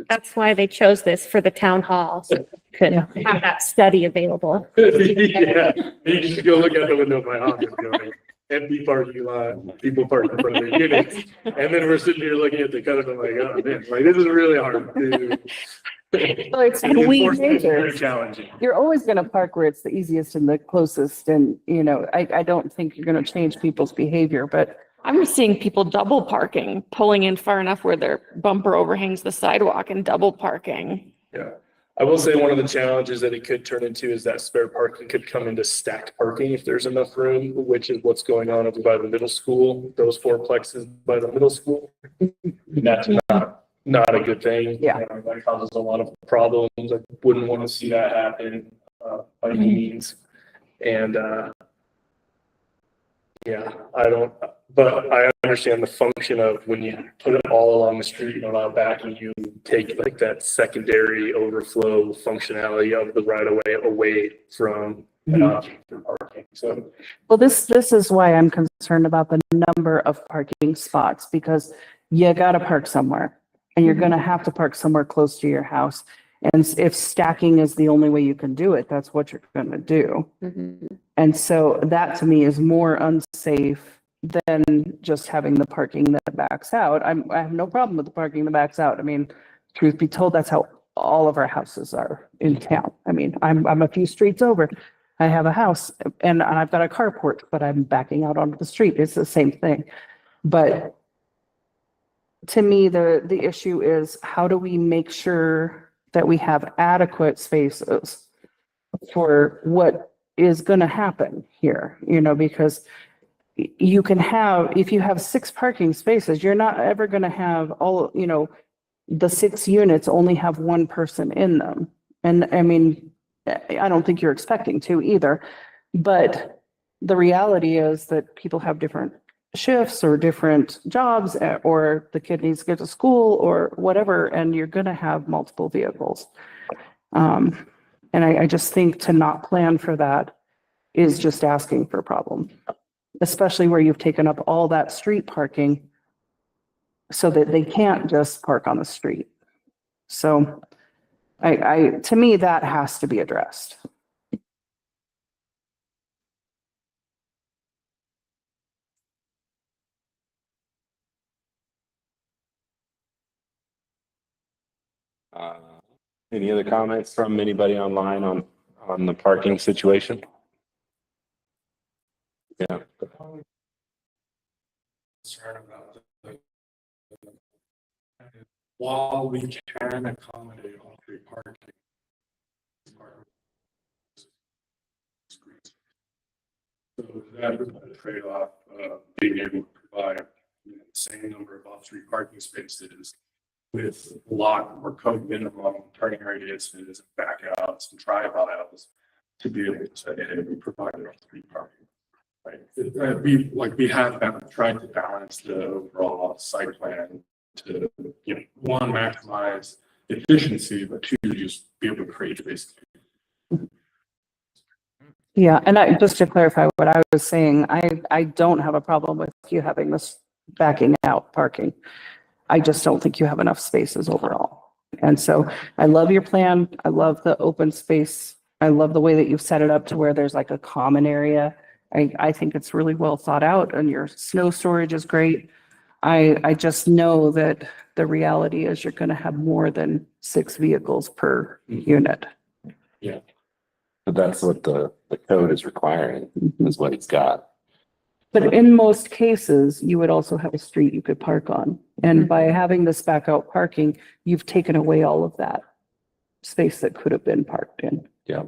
That's why they chose this for the town hall, so we could have that study available. Yeah, you can go look out the window of my office building, empty parking lot, people parking in front of their units. And then we're sitting here looking at the code and I'm like, oh man, like this is really hard to. So it's And we enforcement is very major. challenging. You're always going to park where it's the easiest and the closest. And, I don't think you're going to change people's behavior, but I'm seeing people double parking, pulling in far enough where their bumper overhangs the sidewalk and double parking. Yeah, I will say one of the challenges that it could turn into is that spare parking could come into stacked parking if there's enough room, which is what's going on over by the middle school, those fourplexes by the middle school. That's not a good thing. Yeah. That causes a lot of problems. I wouldn't want to see that happen by any means. And yeah, but I understand the function of when you put it all along the street and allow back and you take like that secondary overflow functionality of the right of way away from an option for parking. So well, this is why I'm concerned about the number of parking spots, because you got to park somewhere and you're going to have to park somewhere close to your house. And if stacking is the only way you can do it, that's what you're going to do. And so that to me is more unsafe than just having the parking that backs out. I have no problem with the parking that backs out. I mean, truth be told, that's how all of our houses are in town. I mean, I'm a few streets over. I have a house and I've got a carport, but I'm backing out onto the street. It's the same thing. But to me, the issue is how do we make sure that we have adequate spaces for what is going to happen here, because you can have, if you have 6 parking spaces, you're not ever going to have all, the 6 units only have 1 person in them. And I mean, I don't think you're expecting to either, but the reality is that people have different shifts or different jobs, or the kid needs to get to school or whatever, and you're going to have multiple vehicles. And I just think to not plan for that is just asking for a problem, especially where you've taken up all that street parking so that they can't just park on the street. So to me, that has to be addressed. Any other comments from anybody online on the parking situation? Yeah. concern about while we can accommodate all 3 parking. So that is a trade-off of being able to provide the same number of off-street parking spaces with a lot more code minimum turning radiuses, back outs, and drive aisles. to be able to say, hey, we provided off-street parking. Right? We have tried to balance the overall site plan to, one, maximize efficiency, but two, just be able to create space. Yeah, and just to clarify what I was saying, I don't have a problem with you having this backing out parking. I just don't think you have enough spaces overall. And so I love your plan. I love the open space. I love the way that you've set it up to where there's like a common area. I think it's really well thought out, and your snow storage is great. I just know that the reality is you're going to have more than 6 vehicles per unit. But that's what the code is requiring, is what it's got. But in most cases, you would also have a street you could park on. And by having this back out parking, you've taken away all of that space that could have been parked in. Yeah.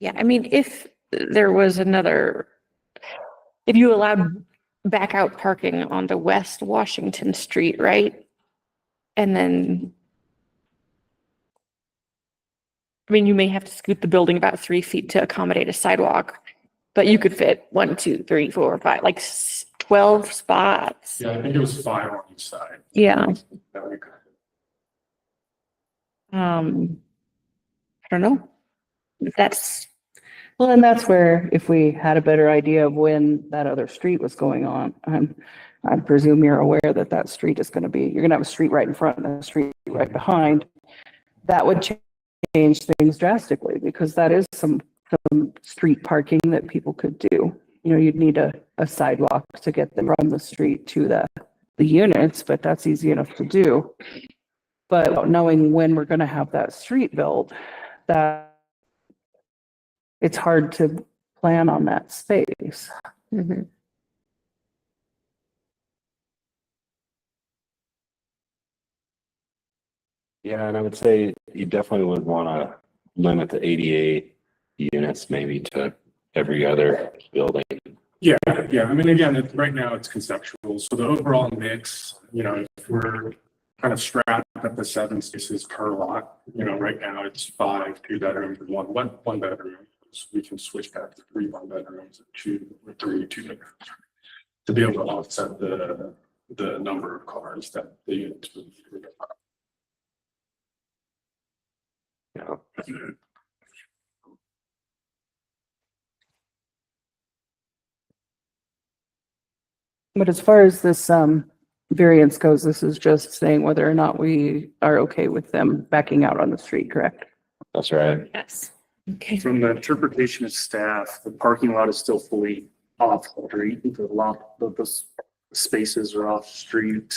Yeah, I mean, if there was another, if you allowed back out parking onto West Washington Street, right? And then, I mean, you may have to scoot the building about 3 feet to accommodate a sidewalk, but you could fit 1, 2, 3, 4, 5, like 12 spots. Yeah, I think it was 5 on each side. Yeah. That we could- I don't know. That's, Well, and that's where if we had a better idea of when that other street was going on, I presume you're aware that that street is going to be, you're going to have a street right in front and a street right behind. That would change things drastically, because that is some street parking that people could do. You'd need a sidewalk to get them from the street to the units, but that's easy enough to do. But knowing when we're going to have that street built, that it's hard to plan on that space. mhm. Yeah, and I would say you definitely would want to limit the 88 units maybe to every other building. Yeah. I mean, again, right now it's conceptual. So the overall mix, if we're kind of strapped at the 7 spaces per lot, right now it's 5 2-bedrooms and one bedroom. So we can switch back to 3 1-bedrooms and 2 or 3 2-bedrooms to be able to offset the number of cars that the units would be. Yeah. But as far as this variance goes, this is just saying whether or not we are okay with them backing out on the street, correct? That's right. Yes. Okay. From the interpretation of staff, the parking lot is still fully off street. The spaces are off street.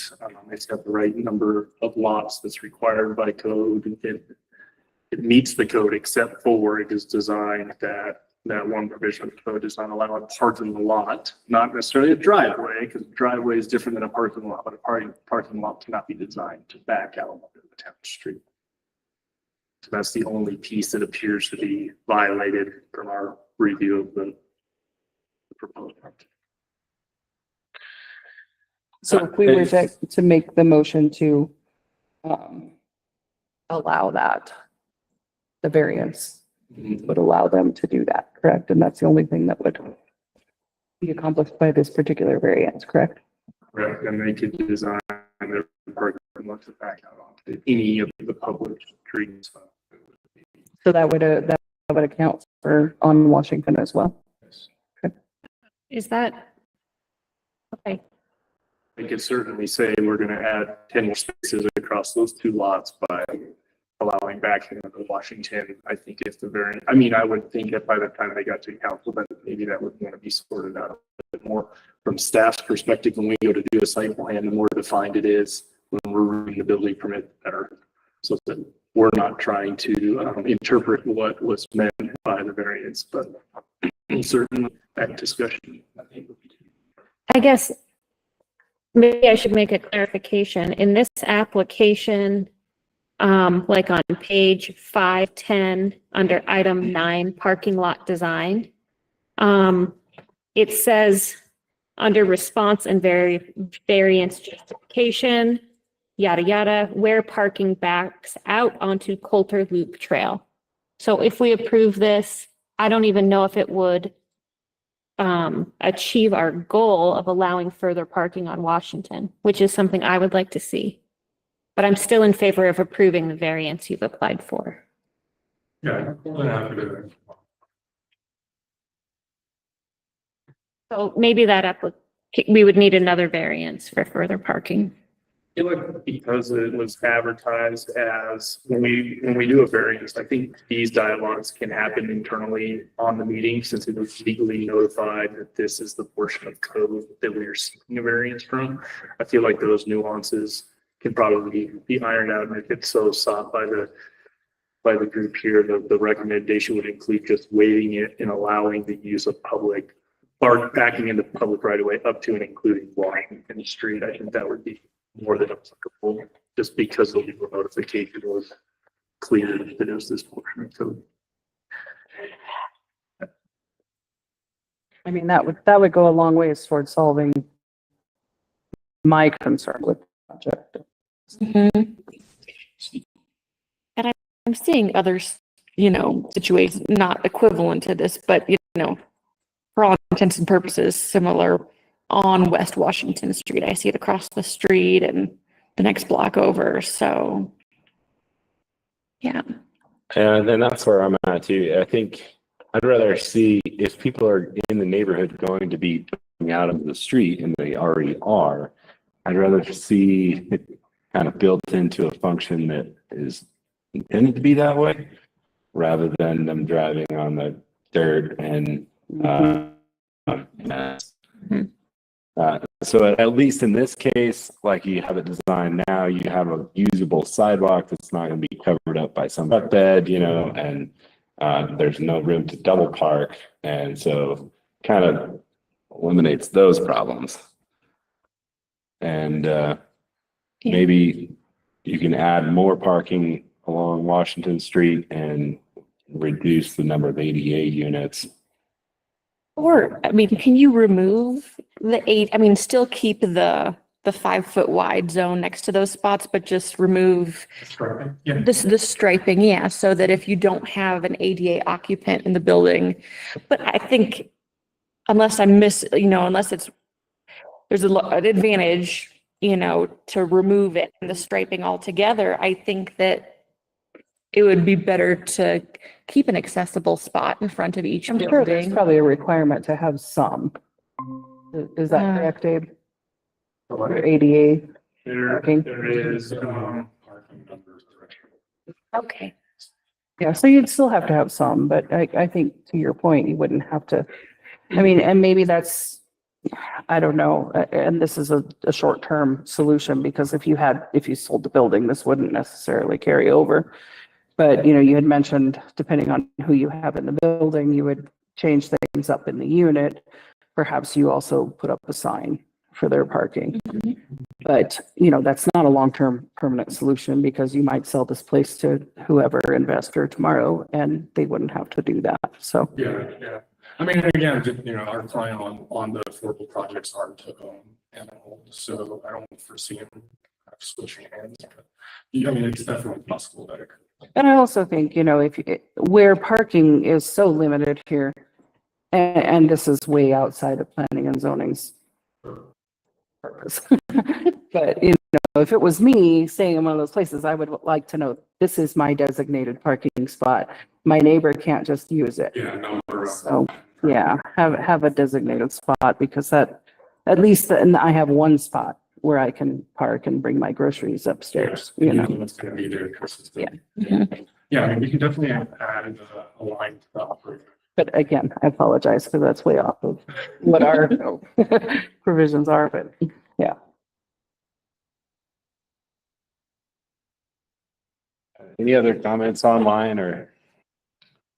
It's got the right number of lots that's required by code. It meets the code, except for it is designed that one provision of the code does not allow a parking lot, not necessarily a driveway, because driveway is different than a parking lot, but a parking lot cannot be designed to back out onto the town street. So that's the only piece that appears to be violated from our review of the proposal. So if we were to make the motion to allow that, the variance would allow them to do that, correct? And that's the only thing that would be accomplished by this particular variance, correct? Correct, and they could design their parking lot to back out onto any of the public streets. So that would account for on Washington as well. Is that? Okay, They could certainly say we're gonna add 10 more spaces across those 2 lots by allowing backing of Washington. I think if the variant, I would think that by the time they got to council, that maybe that would want to be sorted out a bit more from staff's perspective. When we go to do a site plan, the more defined it is when we're reading the building permit better. So that we're not trying to interpret what was meant by the variance, but certainly that discussion, I think, would be. I guess maybe I should make a clarification. In this application, like on page 510, under item 9, parking lot design, it says under response and variance justification, yada, yada, where parking backs out onto Colter Loop Trail. So if we approve this, I don't even know if it would achieve our goal of allowing further parking on Washington, which is something I would like to see. But I'm still in favor of approving the variance you've applied for. Yeah. So maybe we would need another variance for further parking. I feel like because it was advertised as, when we do a variance, I think these dialogues can happen internally on the meeting since it was legally notified that this is the portion of code that we are seeking a variance from. I feel like those nuances can probably be ironed out, and if it's so sought by the group here, the recommendation would include just waiving it and allowing the use of public or backing into public right away up to and including Washington the street. I think that would be more than applicable, just because the legal notification was clear that it was this portion of code. I mean, that would go a long ways towards solving my concern with the project. And I'm seeing others, situations not equivalent to this, but, for all intents and purposes, similar on West Washington Street. I see it across the street and the next block over. So, yeah. And then that's where I'm at too. I think I'd rather see if people are in the neighborhood going to be coming out of the street, and they already are, I'd rather see it kind of built into a function that is intended to be that way, rather than them driving on the dirt and so at least in this case, like you have it designed now, you have a usable sidewalk that's not going to be covered up by some bed, and there's no room to double park, and so kind of eliminates those problems. And maybe you can add more parking along Washington Street and reduce the number of ADA units. Or, can you remove still keep the 5 foot wide zone next to those spots, but just remove Yeah. the striping, yeah, so that if you don't have an ADA occupant in the building, but I think unless there's an advantage, to remove it and the striping altogether, I think that it would be better to keep an accessible spot in front of each I'm sure there's building. probably a requirement to have some. Is that correct, Abe? Or ADA? Parking. There is, Okay. Yeah, so you'd still have to have some, but I think to your point, you wouldn't have to. And maybe that's, I don't know, and this is a short-term solution, because if you sold the building, this wouldn't necessarily carry over. But, you had mentioned, depending on who you have in the building, you would change things up in the unit. Perhaps you also put up a sign for their parking. But, that's not a long-term permanent solution, because you might sell this place to whoever investor tomorrow and they wouldn't have to do that. So. Yeah. Again, our plan on the affordable projects are to own and hold, so I don't foresee them switching hands. But, it's definitely possible that it could. And I also think, where parking is so limited here, and this is way outside of planning and zoning's purpose. But, if it was me staying in one of those places, I would like to know, this is my designated parking spot. My neighbor can't just use it. Yeah, no, So, yeah, have a designated spot, because that, at least, and I have one spot where I can park and bring my groceries upstairs, It's gonna be there consistent. Yeah, we can definitely add a line to the operator. But again, I apologize, because that's way off of what our provisions are, but yeah. Any other comments online or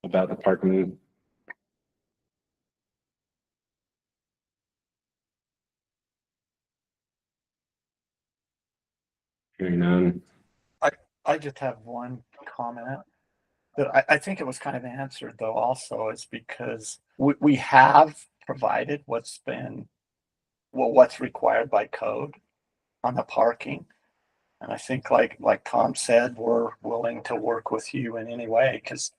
about the parking? Hearing none. I just have one comment that I think it was kind of answered, though, also, is because we have provided what's required by code on the parking. And I think like Tom said, we're willing to work with you in any way because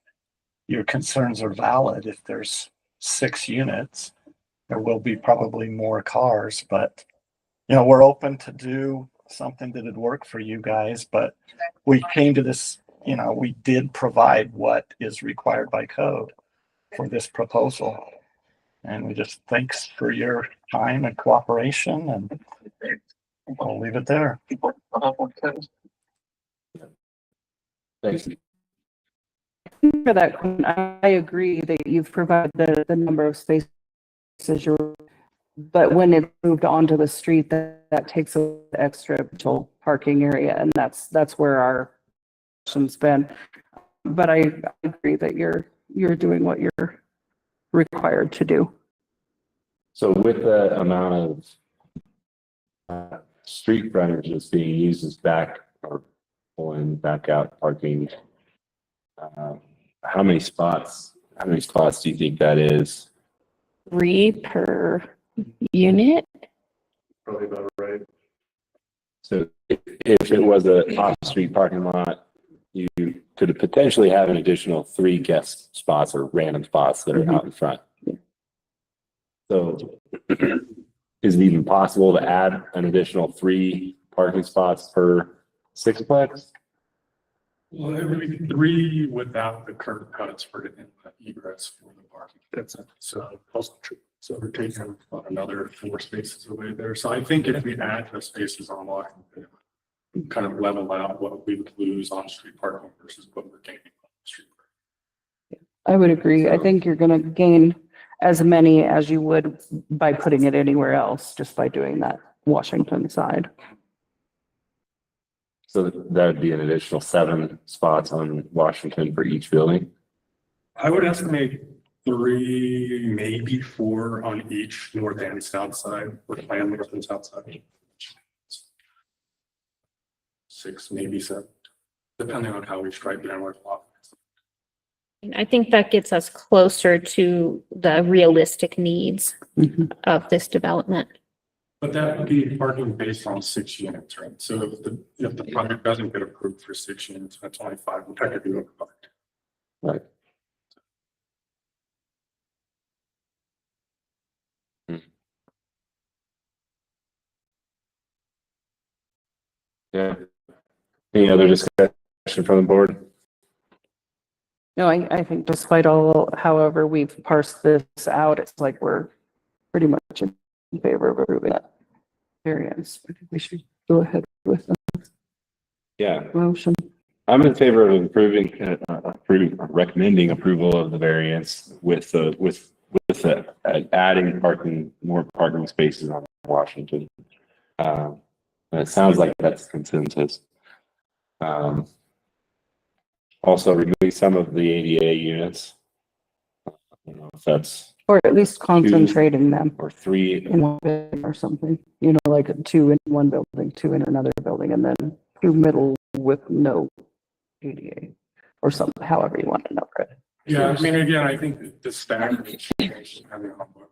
your concerns are valid. If there's 6 units, there will be probably more cars, but we're open to do something that'd work for you guys, but we came to this, we did provide what is required by code for this proposal. And we just thanks for your time and cooperation, and I'll leave it there. Thanks. For that, Quinn, I agree that you've provided the number of spaces but when it's moved onto the street, that takes an extra parking area, and that's where our question's been. But I agree that you're doing what you're required to do. So with the amount of street frontage that's being used as back or pulling back out parking, how many spots do you think that is? 3 per unit. Probably about right. So if it was a off-street parking lot, you could potentially have an additional 3 guest spots or random spots that are out in front. So is it even possible to add an additional 3 parking spots per sixplex? Well, it would be 3 without the curb cuts for the egress for the parking. That's it. So we're taking another 4 spaces away there. So I think if we add the spaces on Washington, kind of level out what we would lose on street parking versus what we're gaining on the street. I would agree. I think you're going to gain as many as you would by putting it anywhere else, just by doing that Washington side. So that would be an additional 7 spots on Washington for each building. I would estimate 3, maybe 4 on each north and south side, or plan north and south side. 6, maybe 7, depending on how we strike down our block. And I think that gets us closer to the realistic needs of this development. But that would be parking based on 6 units, right? So if the project doesn't get approved for 6 units, that's only 5, we're technically overparked. Right. Yeah. Any other discussion from the board? No, I think despite however we've parsed this out, it's like we're pretty much in favor of approving that variance. I think we should go ahead with the Yeah, motion. I'm in favor of recommending approval of the variance with adding more parking spaces on Washington. It sounds like that's consensus. Also removing some of the ADA units. I don't know if that's, Or at least concentrating them or 3. in one building or something, like 2 in one building, 2 in another building, and then 2 middle with no ADA or something, however you want to number it. Yeah, I mean, again, I think the stack change depending on what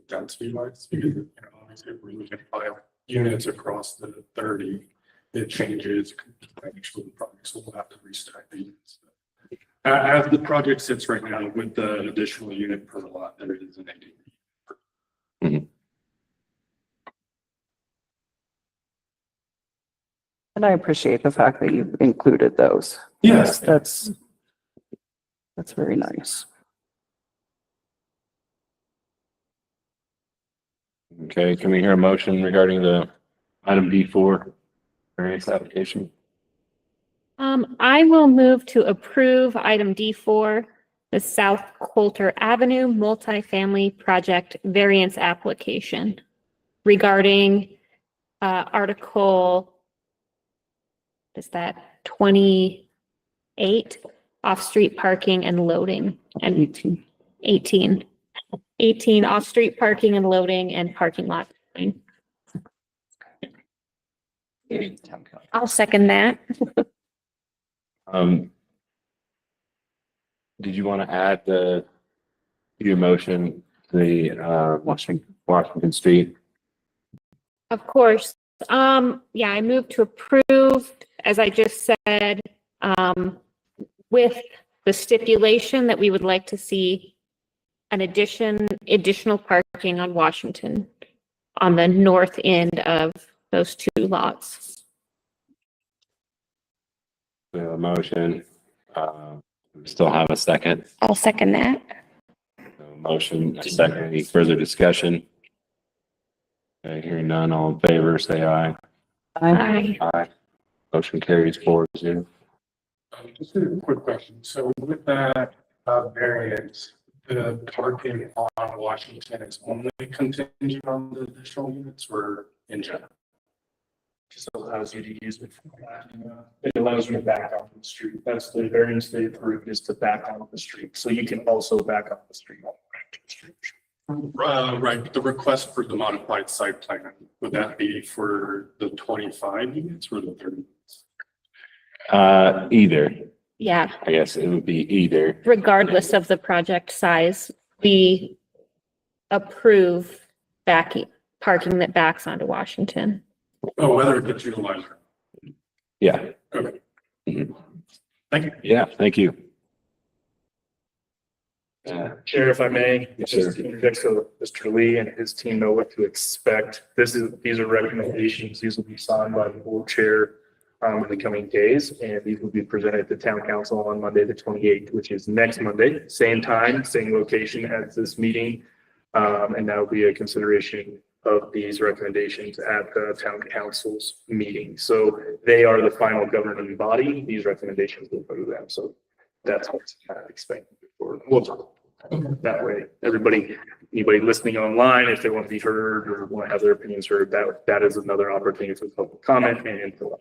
density wise, because obviously if we're looking at 5 units across the 30, it changes. Actually, the project, so we'll have to restack the units. As the project sits right now with the additional unit per lot, there is an ADA. And I appreciate the fact that you've included those. Yes. That's very nice. Okay, can we hear a motion regarding the item D4 variance application? I will move to approve item D4, the South Colter Avenue multifamily project variance application regarding Article, is that 28, off-street parking and loading, and 18 off-street parking and loading and parking lot. I'll second that. Did you want to add your motion, the Washington Street? Of course, Yeah, I moved to approve, as I just said, with the stipulation that we would like to see an additional parking on Washington on the north end of those two lots. We have a motion. We still have a second. I'll second that. A motion, a second. Any further discussion? Okay, hearing none, all in favor, say aye. Aye. Aye. Motion carries 4-0. Just a quick question. So with that variance, the parking on Washington is only contingent on the additional units or in general? Just allows you to use it for that. It allows you to back off the street. That's the variance they approved, is to back off the street. So you can also back off the street. Right, but the request for the modified site plan, would that be for the 25 units or the 30 units? Either. Yeah, I guess it would be either. regardless of the project size, we approve parking that backs onto Washington. Oh, whether it gets utilized. Yeah. Okay. Mhm. Thank you. Yeah, thank you. Chair, if I may, Yes, sir. just interject so Mr. Lee and his team know what to expect. These are recommendations. These will be signed by the board chair in the coming days, and these will be presented to town council on Monday, the 28th, which is next Monday, same time, same location as this meeting. And that will be a consideration of these recommendations at the town council's meeting. So they are the final governing body. These recommendations will go to them. So that's what's expected before. We'll talk that way. Anybody listening online, if they want to be heard or want to have their opinions heard, that is another opportunity for public comment and for.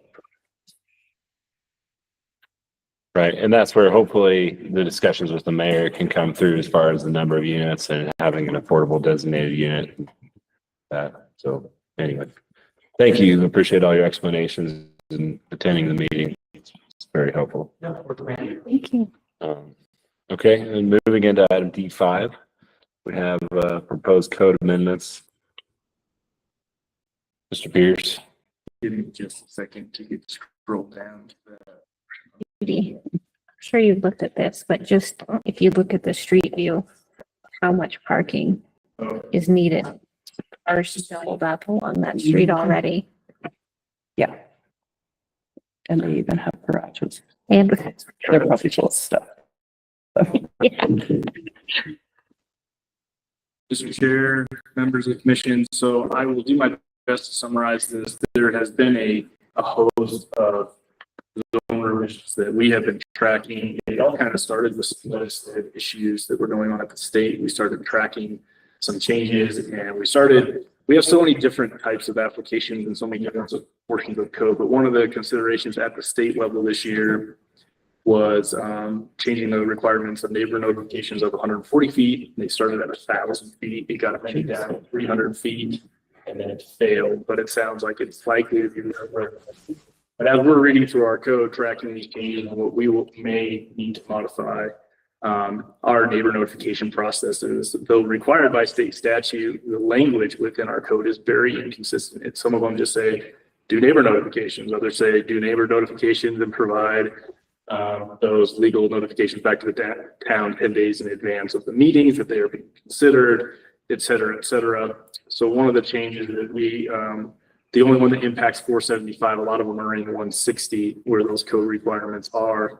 Right, and that's where hopefully the discussions with the mayor can come through as far as the number of units and having an affordable designated unit. So anyway, thank you. Appreciate all your explanations and attending the meeting. It's very helpful. Thank you. Okay, and moving into item D5, we have proposed code amendments. Mr. Pierce. Give me just a second to get scrolled down to the. Judy, I'm sure you've looked at this, but just if you look at the street view, how much parking is needed? Cars filled up along that street already. Yeah. And they even have garages. And They're probably full of stuff. yeah, Mr. Chair, members of the commission, so I will do my best to summarize this. There has been a host of zone revisions that we have been tracking. It all kind of started with some legislative issues that were going on at the state. We started tracking some changes and we have so many different types of applications and so many different portions of code. But one of the considerations at the state level this year was changing the requirements of neighbor notifications of 140 feet. They started at 1,000 feet. It got amended down to 300 feet and then it failed, but it sounds like it's likely to be. But as we're reading through our code, tracking these changes, what may need to modify our neighbor notification processes, though required by state statute, the language within our code is very inconsistent. Some of them just say, do neighbor notifications. Others say, do neighbor notifications and provide those legal notifications back to the town 10 days in advance of the meetings that they are being considered, et cetera, et cetera. So one of the changes that the only one that impacts 475, a lot of them are in 160 where those code requirements are.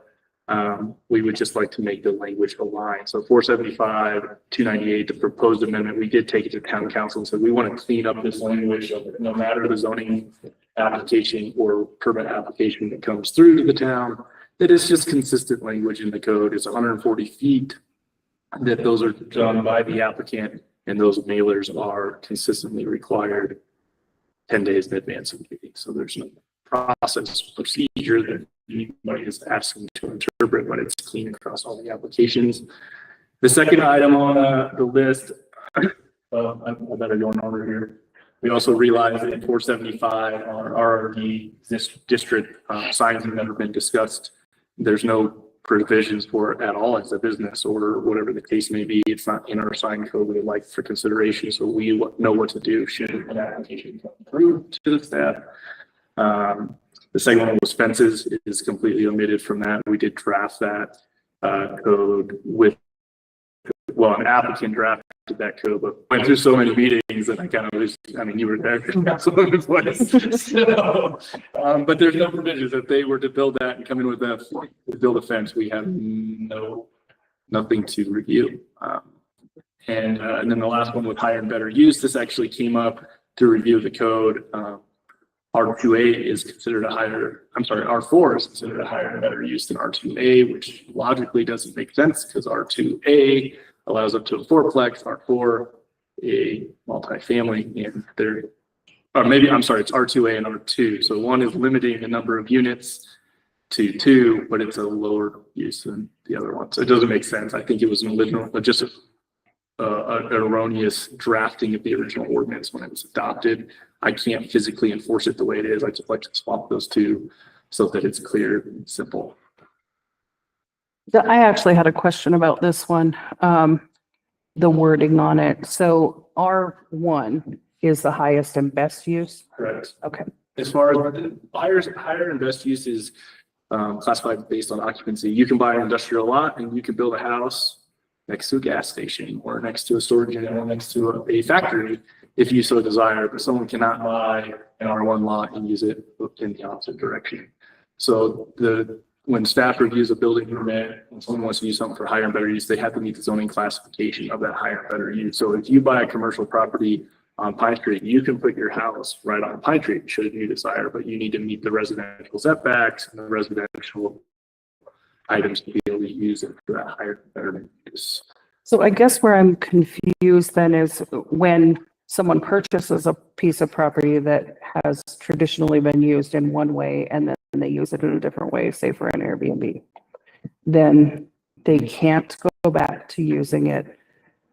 We would just like to make the language align. So 475, 298, the proposed amendment, we did take it to town council and said, we want to clean up this language of no matter the zoning application or permit application that comes through to the town, that is just consistent language in the code. It's 140 feet, that those are done by the applicant and those mailers are consistently required 10 days in advance of the meeting. So there's no process procedure that anybody is asking to interpret, but it's clean across all the applications. The second item on the list, I better go in order here. We also realized that in 475 on RRD District, signs have never been discussed. There's no provisions for it at all as a business or whatever the case may be. It's not in our sign code we would like for consideration, so we know what to do should an application come through to the staff. The second one was fences. It is completely omitted from that. We did draft that code with, well, an applicant drafted that code, but went through so many meetings that I kind of was, I mean, you were there. So, but there's no provisions. If they were to build that and come in with that, to build a fence, we have nothing to review. And then the last one with higher and better use, this actually came up to review the code. R2A is considered a higher, I'm sorry, R4 is considered a higher and better use than R2A, which logically doesn't make sense because R2A allows up to a fourplex, R4 a multifamily, and there, or maybe, I'm sorry, it's R2A and R2. So one is limiting the number of units to 2, but it's a lower use than the other one. So it doesn't make sense. I think it was an original, just an erroneous drafting of the original ordinance when it was adopted. I can't physically enforce it the way it is. I just like to swap those two so that it's clear and simple. I actually had a question about this one, the wording on it. So R1 is the highest and best use? Correct. Okay. As far as higher and best use is classified based on occupancy. You can buy an industrial lot and you can build a house next to a gas station or next to a storage unit or next to a factory if you so desire, but someone cannot buy an R1 lot and use it in the opposite direction. So when staff reviews a building permit and someone wants to use something for higher and better use, they have to meet the zoning classification of that higher and better use. So if you buy a commercial property on Pine Street, you can put your house right on Pine Street should you desire, but you need to meet the residential setbacks and the residential items to be able to use it for that higher and better use. So I guess where I'm confused then is when someone purchases a piece of property that has traditionally been used in one way and then they use it in a different way, say for an Airbnb, then they can't go back to using it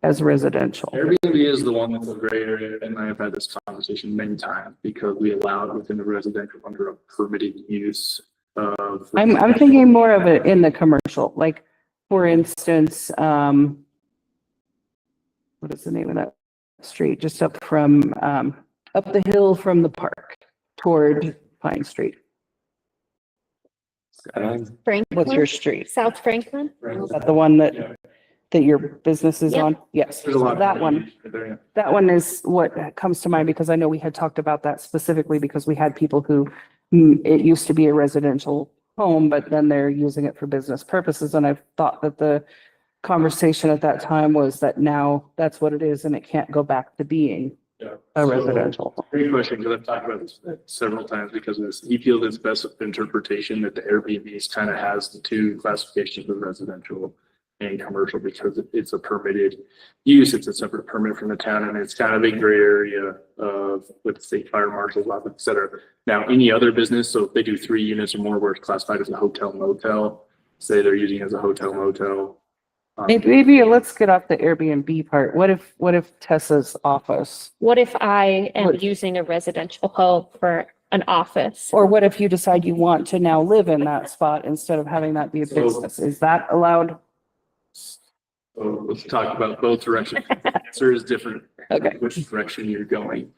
as residential. Airbnb is the one that's a gray area, and I have had this conversation many times because we allow it within the residential under a permitted use of. I'm thinking more of it in the commercial, like for instance, what is the name of that street? Just up from, up the hill from the park toward Pine Street. Franklin? What's your street? South Franklin? Is that the one that your business is Yep. on? Yes. There's a lot. That one. That one is what comes to mind because I know we had talked about that specifically because we had people who, it used to be a residential home, but then they're using it for business purposes. And I thought that the conversation at that time was that now that's what it is and it can't go back to being a residential. Great question, because I've talked about this several times because of this. He feels it's best interpretation that the Airbnbs kind of has the two classifications of residential and commercial because it's a permitted use. It's a separate permit from the town and it's kind of a gray area of with the state fire marshal's office, et cetera. Now, any other business, so if they do 3 units or more where it's classified as a hotel motel, say they're using it as a hotel motel. Maybe let's get off the Airbnb part. What if Tessa's office? What if I am What- using a residential home for an office? Or what if you decide you want to now live in that spot instead of having that be a So- business? Is that allowed? So let's talk about both directions. The answer is different. Okay. Which direction you're going.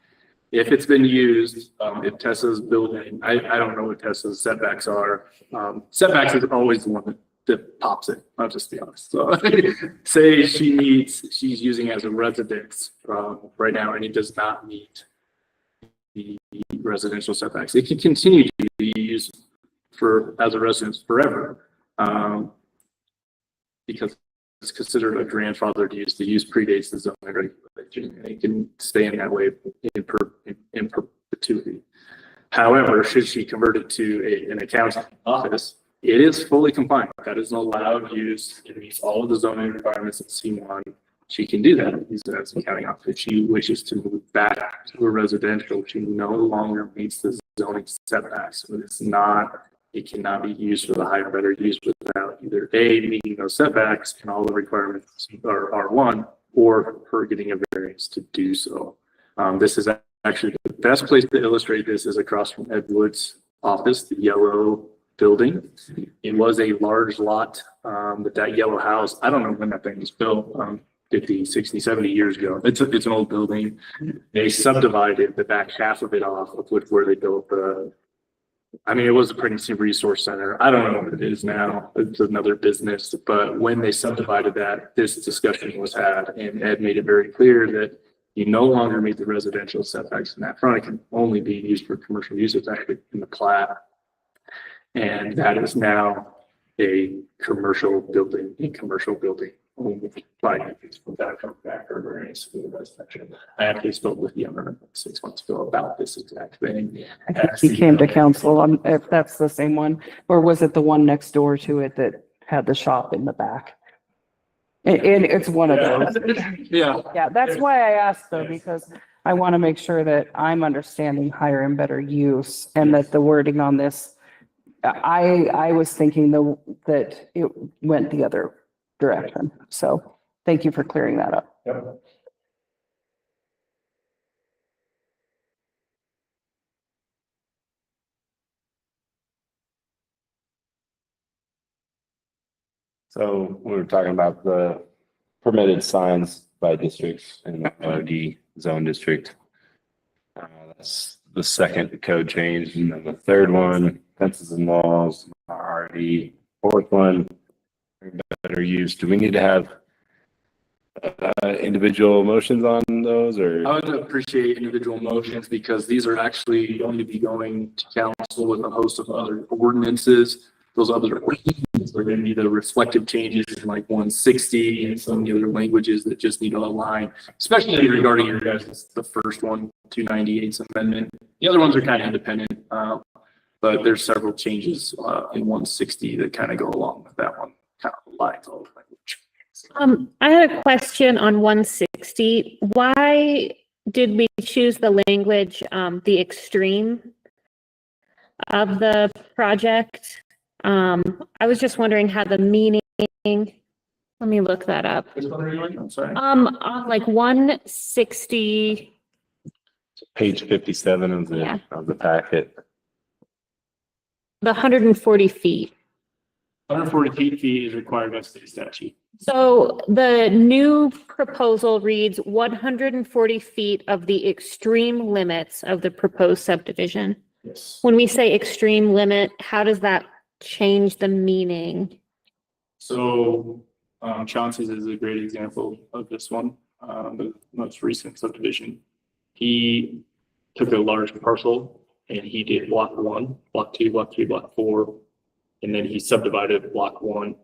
If it's been used, if Tessa's building, I don't know what Tessa's setbacks are. Setbacks is always the one that pops it. I'll just be honest. So say she's using it as a residence right now and it does not meet the residential setbacks. It can continue to be used as a residence forever. Because it's considered a grandfathered use. The use predates the zoning regulation. It can stay in that way in perpetuity. However, should she convert it to an accounting office, it is fully compliant. That is an allowed use. It meets all of the zoning requirements in C1. She can do that. Use it as an accounting office. If she wishes to move back to a residential, she no longer meets the zoning setbacks. So it cannot be used for the higher better use without either A, meeting those setbacks and all the requirements are R1 or her getting a variance to do so. This is actually the best place to illustrate this is across from Ed Wood's office, the yellow building. It was a large lot, but that yellow house, I don't know when that thing was built, 50, 60, 70 years ago. It's an old building. They subdivided the back half of it off of where they built it was a pregnancy resource center. I don't know what it is now. It's another business. But when they subdivided that, this discussion was had, and Ed made it very clear that you no longer meet the residential setbacks in that front. It can only be used for commercial use. It's actually in the plat. And that is now a commercial building, only without coming back or variance for the residential. I actually spoke with the owner 6 months ago about this exact thing. I think he came to council on if that's the same one, or was it the one next door to it that had the shop in the back? And it's one of those. Yeah. Yeah, that's why I asked though, because I want to make sure that I'm understanding higher and better use and that the wording on this, I was thinking that it went the other direction. So thank you for clearing that up. Yep. So we were talking about the permitted signs by districts in the RRD Zone District. That's the second code change. And then the third one, fences and walls, RRD. Fourth one, better use. Do we need to have individual motions on those, or? I would appreciate individual motions because these are actually going to be going to council with a host of other ordinances. Those other ordinances are going to be the reflective changes in like 160 and some of the other languages that just need to align, especially regarding your guys, the first one, 298's amendment. The other ones are kind of independent, but there's several changes in 160 that kind of go along with that one, kind of aligns all the language. I had a question on 160. Why did we choose the language, the extreme of the project? I was just wondering how the meaning, let me look that up. Which one are you on? I'm sorry. On like 160, Page 57 of Yeah. the packet. the 140 feet. 140 feet is required by state statute. So the new proposal reads 140 feet of the extreme limits of the proposed subdivision. Yes. When we say extreme limit, how does that change the meaning? So, Chauncey's is a great example of this one, the most recent subdivision. He took a large parcel and he did block 1, block 2, block 3, block 4, and then he subdivided block 1.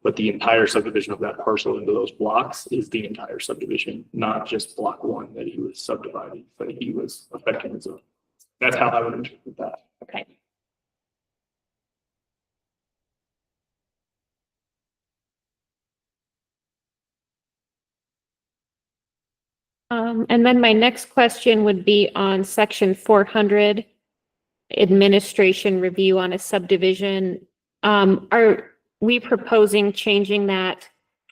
But the entire subdivision of that parcel into those blocks is the entire subdivision, not just block 1 that he was subdividing, but he was affecting his own. That's how I would interpret that. Okay. And then my next question would be on section 400, administration review on a subdivision. Are we proposing changing that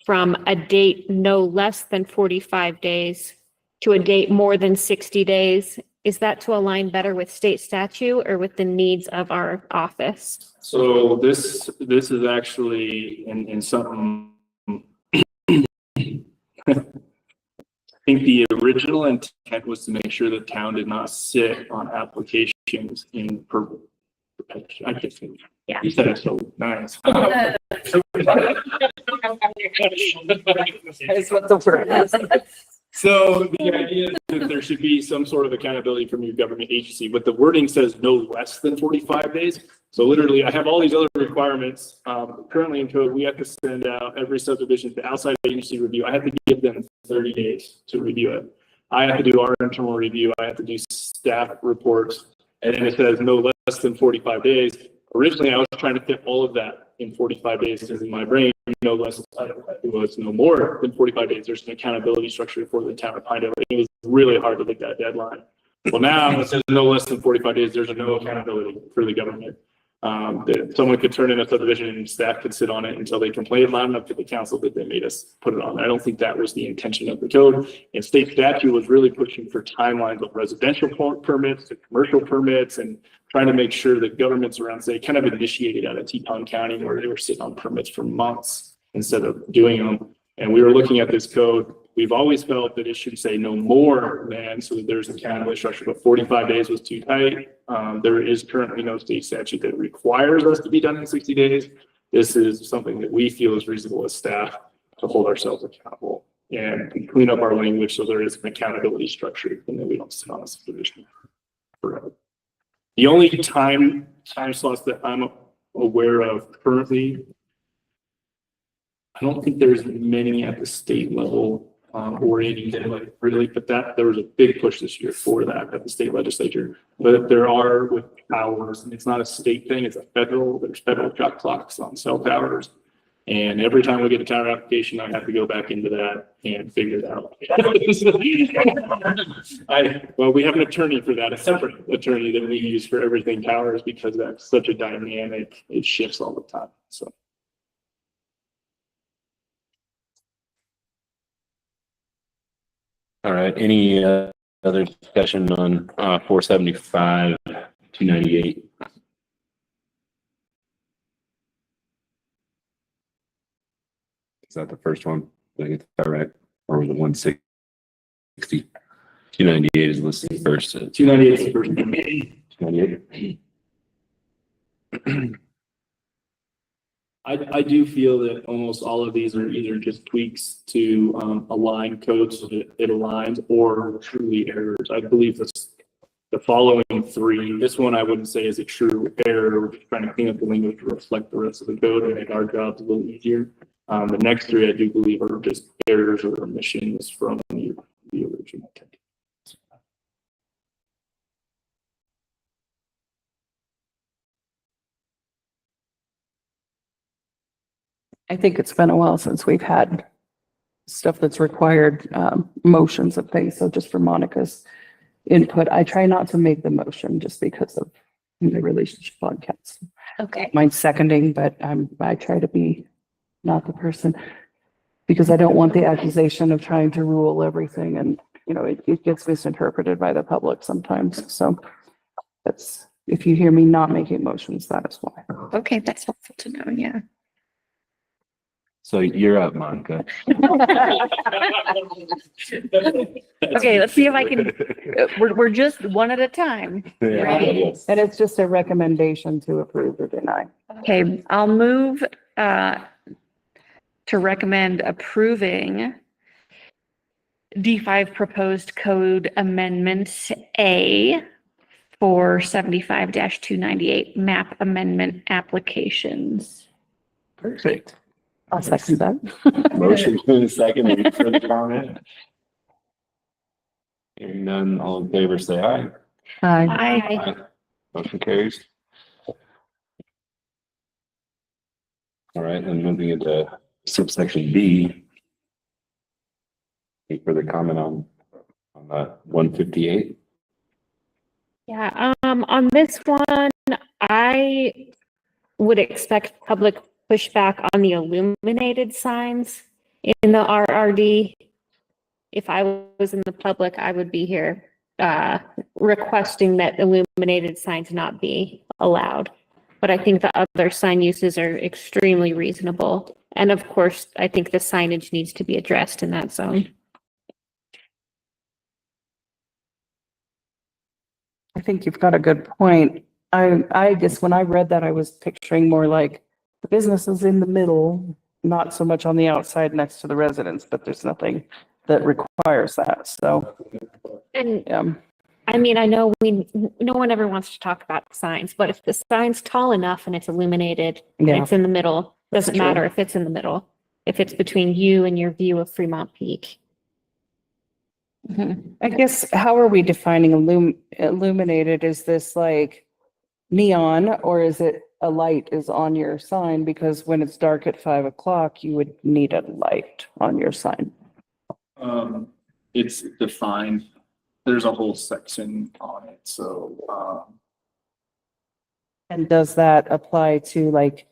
from a date no less than 45 days to a date more than 60 days? Is that to align better with state statute or with the needs of our office? So this is actually in something. I think the original intent was to make sure the town did not sit on applications in perpetuity. I guess. Yeah. You said it so nice. That's what the word is. So the idea is that there should be some sort of accountability from your government agency, but the wording says no less than 45 days. So literally, I have all these other requirements. Currently in code, we have to send out every subdivision to outside agency review. I have to give them 30 days to review it. I have to do our internal review. I have to do staff reports. And then it says no less than 45 days. Originally, I was trying to fit all of that in 45 days because in my brain, no less, it was no more than 45 days. There's an accountability structure for the town of Pinedale. It was really hard to make that deadline. Well, now it says no less than 45 days. There's no accountability for the government. That someone could turn in a subdivision and staff could sit on it until they complained loud enough to the council that they made us put it on. I don't think that was the intention of the code. And state statute was really pushing for timelines of residential permits to commercial permits and trying to make sure that governments around, say, kind of initiated out of Teton County where they were sitting on permits for months instead of doing them. And we were looking at this code. We've always felt that it should say no more than, so that there's accountability structure, but 45 days was too tight. There is currently no state statute that requires us to be done in 60 days. This is something that we feel is reasonable as staff to hold ourselves accountable and clean up our language so there is an accountability structure and that we don't sit on a subdivision forever. The only time slots that I'm aware of currently, I don't think there's many at the state level or any that really, but there was a big push this year for that at the state legislature. But there are with towers, and it's not a state thing, it's there's federal shot clocks on cell towers. And every time we get a tower application, I have to go back into that and figure it out. Well, we have an attorney for that, a separate attorney that we use for everything towers because that's such a dynamic, it shifts all the time, so. All right, any other discussion on 475, 298? Is that the first one? Did I get that right? Or was it 160? 298 is listed first. 298 is the first. 298. I do feel that almost all of these are either just tweaks to align codes so that it aligns or truly errors. I believe that's the following three. This one I wouldn't say is a true error. We're just trying to clean up the language to reflect the rest of the code and make our jobs a little easier. The next three I do believe are just errors or omissions from the original text. I think it's been a while since we've had stuff that's required motions of things. So just for Monica's input, I try not to make the motion just because of the relationship podcast. Okay. Mind seconding, but I try to be not the person because I don't want the accusation of trying to rule everything and, you know, it gets misinterpreted by the public sometimes. So that's, if you hear me not making motions, that is why. Okay, that's helpful to know, yeah. So you're up, Monica. Okay, let's see if I can, we're just one at a time. Right. Yes. And it's just a recommendation to approve or deny. Okay, I'll move to recommend approving D5 proposed code amendment A for 75-298 map amendment applications. Perfect. I'll second that. Motion in a second. Any further comment? Hearing none, all in favor, say aye. Aye. Aye. Motion carries. All right, and moving into subsection B. Any further comment on that 158? Yeah, on this one, I would expect public pushback on the illuminated signs in the RRD. If I was in the public, I would be here requesting that illuminated signs not be allowed. But I think the other sign uses are extremely reasonable. And of course, I think the signage needs to be addressed in that zone. I think you've got a good point. I guess when I read that, I was picturing more like the businesses in the middle, not so much on the outside next to the residents, but there's nothing that requires that. So, And yeah. I mean, I know no one ever wants to talk about signs, but if the sign's tall enough and it's illuminated, and Yeah. it's in the middle, doesn't That's true. matter if it's in the middle, if it's between you and your view of Fremont Peak. I guess, how are we defining illuminated? Is this like neon or is it a light is on your sign? Because when it's dark at 5 o'clock, you would need a light on your sign. It's defined. There's a whole section on it, so And does that apply to like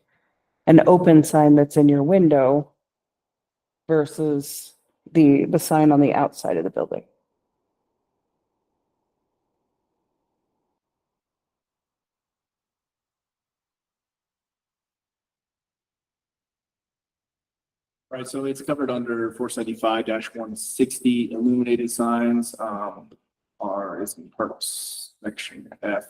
an open sign that's in your window versus the sign on the outside of the building? Right, so it's covered under 475-160. Illuminated signs is in part of section F.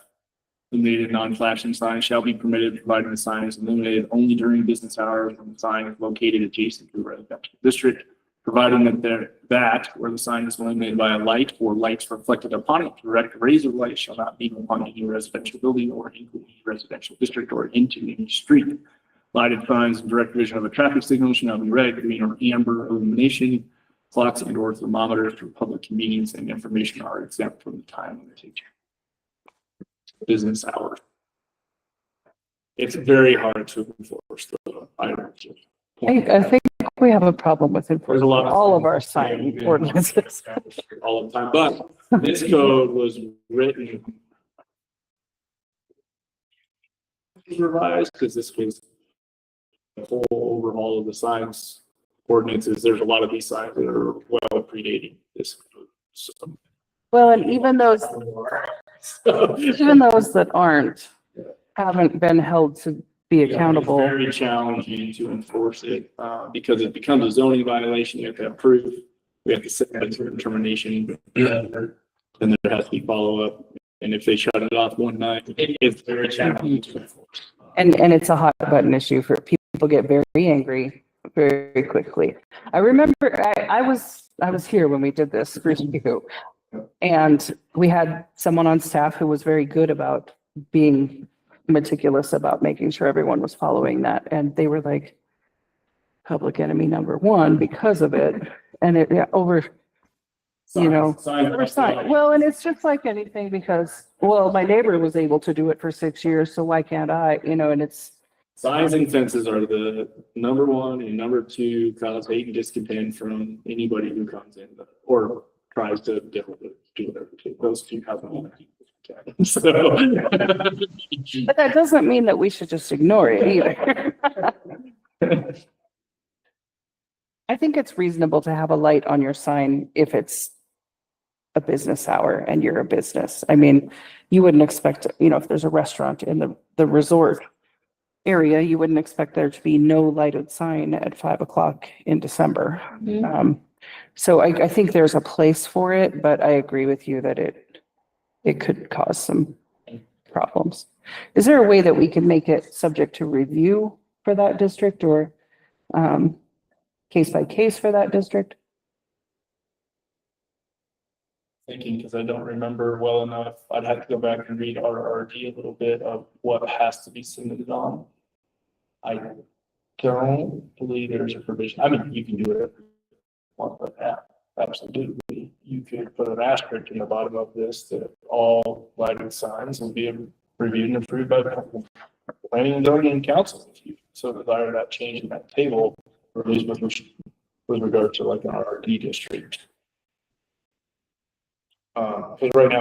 Illuminated non-flashing signs shall be permitted provided the sign is illuminated only during business hours when the sign is located adjacent to a residential district, providing that where the sign is illuminated by a light or lights reflected upon it, direct rays of light shall not beam upon any residential building or into any residential district or into any street. Lighted signs in direct vision of a traffic signal shall not be red, green, or amber illumination. Clocks and or thermometers for public convenience and information are exempt from the time limitation. Business hours. It's very hard to enforce the items. I think we have a problem with There's a enforcing lot of all of our sign ordinances. all the time, but this code was written revised because this was the whole overhaul of the signs ordinances. There's a lot of these signs that are well predating this code. So, Well, and even those that aren't, haven't been held to be accountable. It's very challenging to enforce it because it becomes a zoning violation. You have to have proof. We have to set a determination. Then there has to be follow-up. And if they shut it off one night, it's very challenging to enforce. And it's a hot button issue for people get very angry very quickly. I remember I was here when we did this review, and we had someone on staff who was very good about being meticulous about making sure everyone was following that. And they were like public enemy number one because of it. And it over, you know, well, and it's just like anything because, well, my neighbor was able to do it for 6 years, so why can't I, you know, and it's. Signs and fences are the number one and number two cause hate and discontent from anybody who comes in or tries to do whatever. Those two have them. So. But that doesn't mean that we should just ignore it either. I think it's reasonable to have a light on your sign if it's a business hour and you're a business. I mean, you wouldn't expect, you know, if there's a restaurant in the resort area, you wouldn't expect there to be no lighted sign at 5 o'clock in December. So I think there's a place for it, but I agree with you that it could cause some problems. Is there a way that we can make it subject to review for that district or case by case for that district? Thinking because I don't remember well enough. I'd have to go back and read RRD a little bit of what has to be submitted on. I don't believe there's a provision. I mean, you can do it. But absolutely, you could put an asterisk in the bottom of this that all lighted signs will be reviewed and approved by the planning and zoning council. If you so desire that change in that table, or at least with regard to like an RRD district. Because right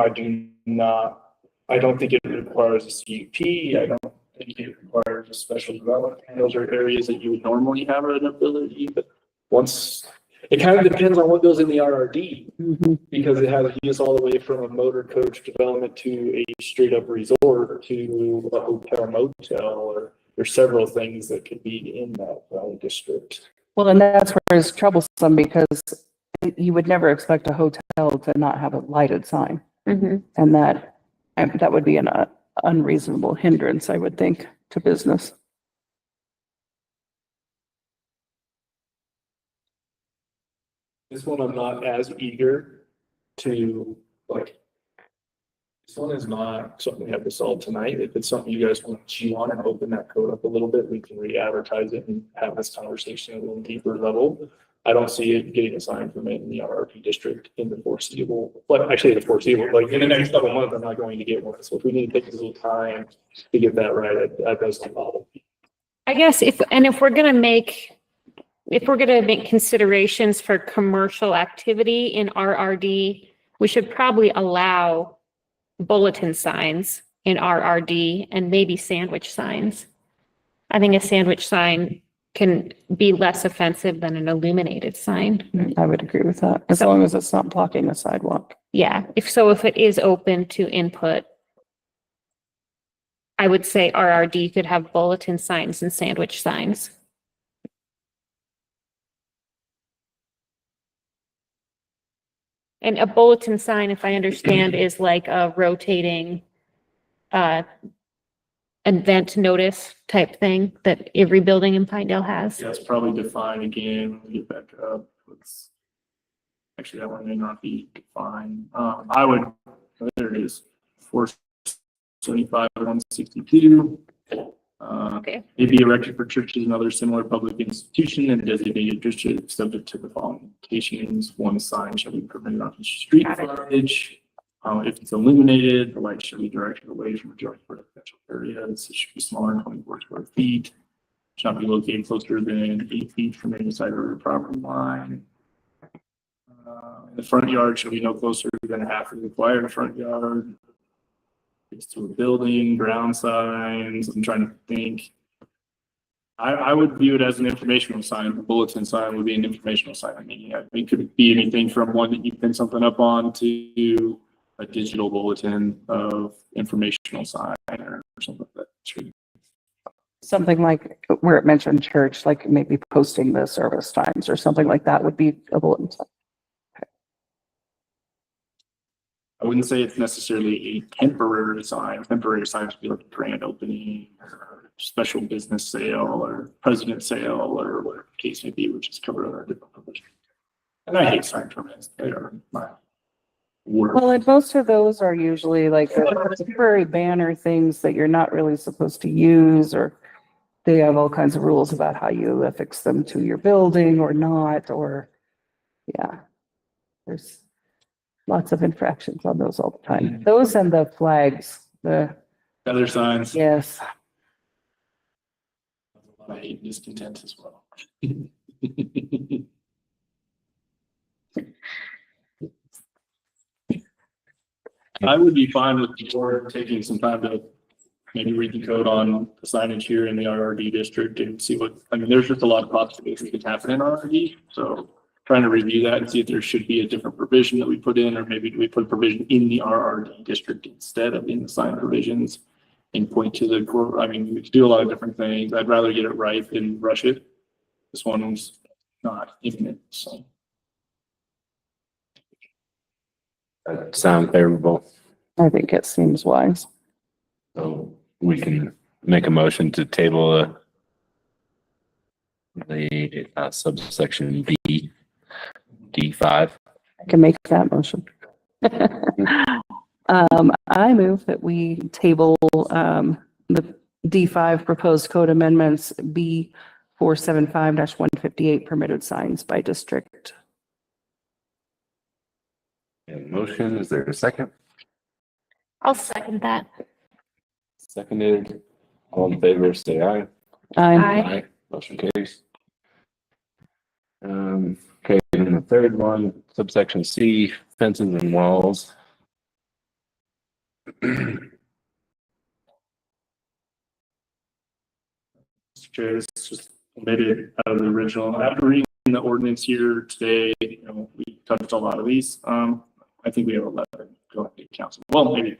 now I don't think it requires a CUP. I don't think it requires a special development. Those are areas that you would normally have an ability, but once it kind of depends on what goes in the RRD because it has use all the way from a motor coach development to a straight up resort to a hotel motel, or there's several things that could be in that district. Well, and that's where it's troublesome because you would never expect a hotel to not have a lighted sign. And that would be an unreasonable hindrance, I would think, to business. This one I'm not as eager to like. This one is not something we have to solve tonight. If it's something you guys want to chew on and open that code up a little bit, we can re-advertise it and have this conversation at a little deeper level. I don't see it getting a sign permit in the RRP district in the foreseeable, but actually the foreseeable, like in the next couple of months, I'm not going to get one. So if we need to take a little time to get that right, that does involve. I guess if we're gonna make considerations for commercial activity in RRD, we should probably allow bulletin signs in RRD and maybe sandwich signs. I think a sandwich sign can be less offensive than an illuminated sign. I would agree with that, as long as it's not blocking a sidewalk. Yeah, if it is open to input, I would say RRD could have bulletin signs and sandwich signs. And a bulletin sign, if I understand, is like a rotating event notice type thing that every building in Pinedale has. That's probably defined again, when we get back up. Actually, that one may not be defined. I would, there it is, 475, 162. Okay. May be erected for churches and other similar public institution and designated district subject to the following limitations. One sign shall be permitted on each street Got it. frontage. If it's illuminated, the light shall be directed away from majority residential areas. It should be smaller than 24 square feet. Should not be located closer than 8 feet from any side or property line. The front yard shall be no closer than half of the required front yard. It's to a building, ground signs. I'm trying to think. I would view it as an informational sign. The bulletin sign would be an informational sign. I mean, it could be anything from one that you pin something up on to a digital bulletin of informational sign or something like that. Something like where it mentioned church, like maybe posting the service times or something like that would be a bulletin sign. I wouldn't say it's necessarily a temporary sign. Temporary signs would be like a grand opening or special business sale or president sale or whatever the case may be, which is covered under a different provision. And I hate sign permits. They are my worst. Well, and most of those are usually like the temporary banner things that you're not really supposed to use, or they have all kinds of rules about how you affix them to your building or not, or, yeah. There's lots of infractions on those all the time. Those and the flags, Other signs. yes. I hate discontent as well. I would be fine with the board taking some time to maybe read the code on the signage here in the RRD district and see what, I mean, there's just a lot of possibilities that could happen in RRD. So trying to review that and see if there should be a different provision that we put in, or maybe we put a provision in the RRD district instead of in the sign provisions and point to the core. I mean, we could do a lot of different things. I'd rather get it right than rush it. This one was not imminent, so. That sound favorable. I think it seems wise. So we can make a motion to table the subsection D5. I can make that motion. I move that we table, the D5 proposed code amendments B 475-158 permitted signs by district. And motion, is there a second? I'll second that. Seconded. All in favor, say aye. Aye. Motion carries. Okay, and the third one, subsection C, fences and walls. Mr. Chair, this is just omitted out of the original. After reading the ordinance here today, we touched a lot of these. I think we have 11 going to council. Well, maybe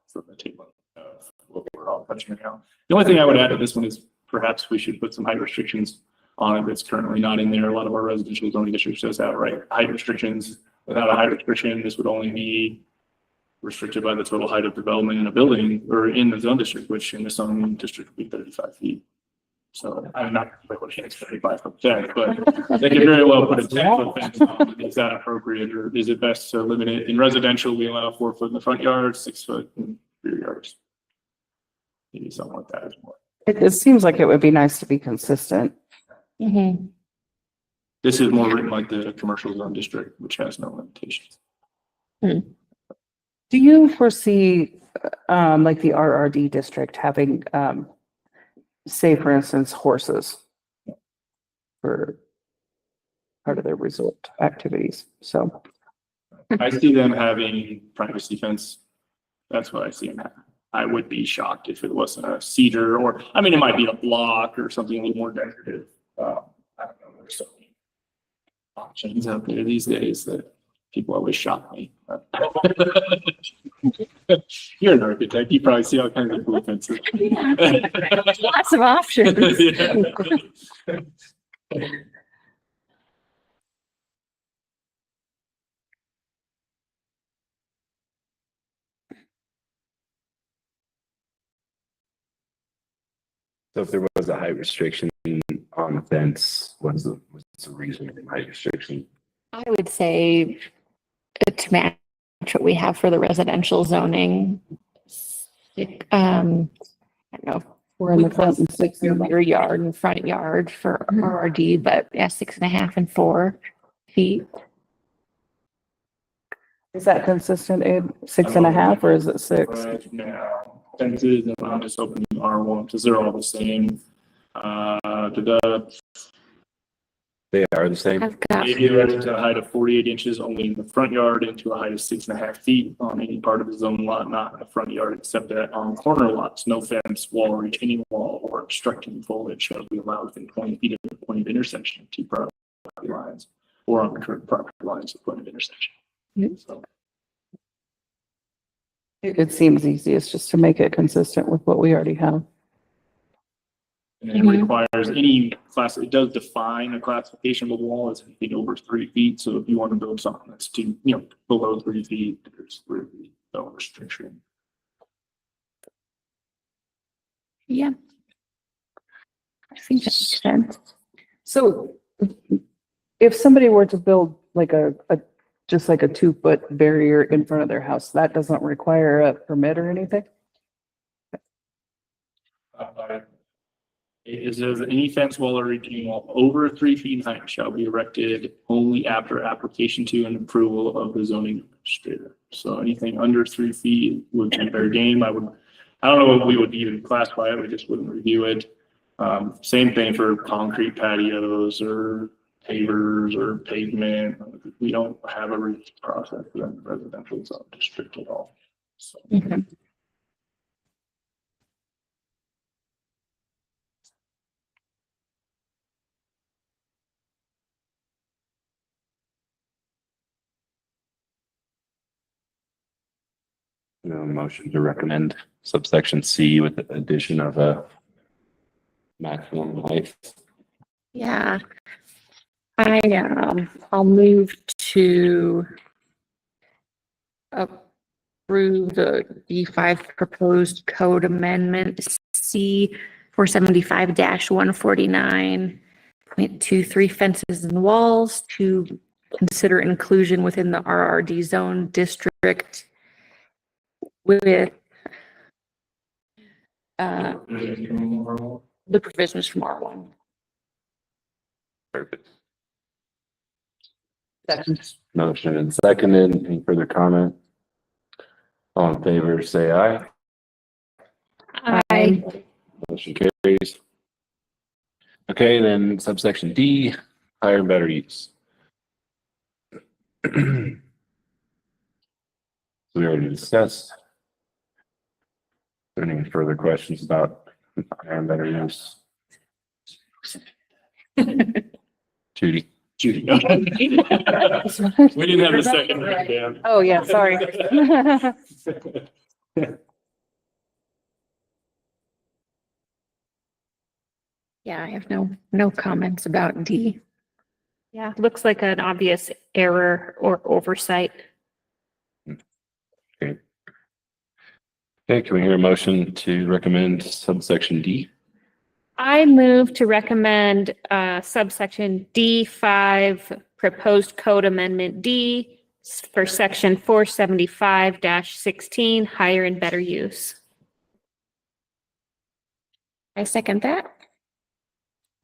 from the table of what we're all touching now. The only thing I would add to this one is perhaps we should put some height restrictions on it that's currently not in there. A lot of our residential zoning districts does have height restrictions. Without a height restriction, this would only be restricted by the total height of development in a building or in the zone district, which in the zone district would be 35 feet. So I'm not like what it's 35%, but they could very well put a 10-foot fence on. Is that appropriate, or is it best to limit it? In residential, we allow 4 foot in the front yard, 6 foot in rear yards. Maybe something like that is more. It seems like it would be nice to be consistent. Mm-hmm. This is more written like the commercial zone district, which has no limitations. Do you foresee, like the RRD district having, say for instance, horses for part of their resort activities? So I see them having privacy fence. That's what I see them having. I would be shocked if it wasn't a cedar or, I mean, it might be a block or something a little more decorative. I don't know, there's so many options out there these days that people always shock me. You're an architect, you probably see all kinds of cool fences. Lots of options. Yeah. So if there was a height restriction on the fence, what's the reason for the height restriction? I would say to match what we have for the residential zoning. I don't know. We're in the front and 6 in the back. Rear yard and front yard for RRD, but yeah, 6.5 and 4 feet. Is that consistent, Abe? 6.5 or is it 6? Right now, fences, and I'm just opening R1 because they're all the same. They are the same. I've got, Maybe erected to a height of 48 inches only in the front yard and to a height of 6.5 feet on any part of the zone lot, not in the front yard, except that on corner lots, no fence, wall, retaining wall, or obstructing foliage shall be allowed within 20 feet of the point of intersection of two property lines or on the current property lines of point of intersection. So, It seems easiest just to make it consistent with what we already have. and it requires any class, it does define a classification of a wall as anything over 3 feet. So if you want to build something that's below 3 feet, there's 3 feet, no restriction. yeah. I think that makes sense. So if somebody were to build like just like a 2-foot barrier in front of their house, that doesn't require a permit or anything? It says any fence wall or retaining wall over 3 feet in height shall be erected only after application to and approval of the zoning administrator. So anything under 3 feet would be fair game. I don't know if we would even classify it. We just wouldn't review it. Same thing for concrete patios or pavers or pavement. We don't have a review process for the residential zone district at all. So. Okay. Motion to recommend subsection C with the addition of a maximum height. Yeah. I'll move to approve the D5 proposed code amendment C 475-149.23 fences and walls to consider inclusion within the RRD Zone District with the provisions from R1. Perfect. Second. Motion and seconded. Any further comment? All in favor, say aye. Aye. Motion carries. Okay, then subsection D, higher and better use. We already discussed. Are there any further questions about higher and better use? Judy. Judy. We didn't have a second. Dan. Oh, yeah, sorry. Yeah, I have no comments about D. Yeah, looks like an obvious error or oversight. Okay, can we hear a motion to recommend subsection D? I move to recommend subsection D5 proposed code amendment D for section 475-16 higher and better use. I second that.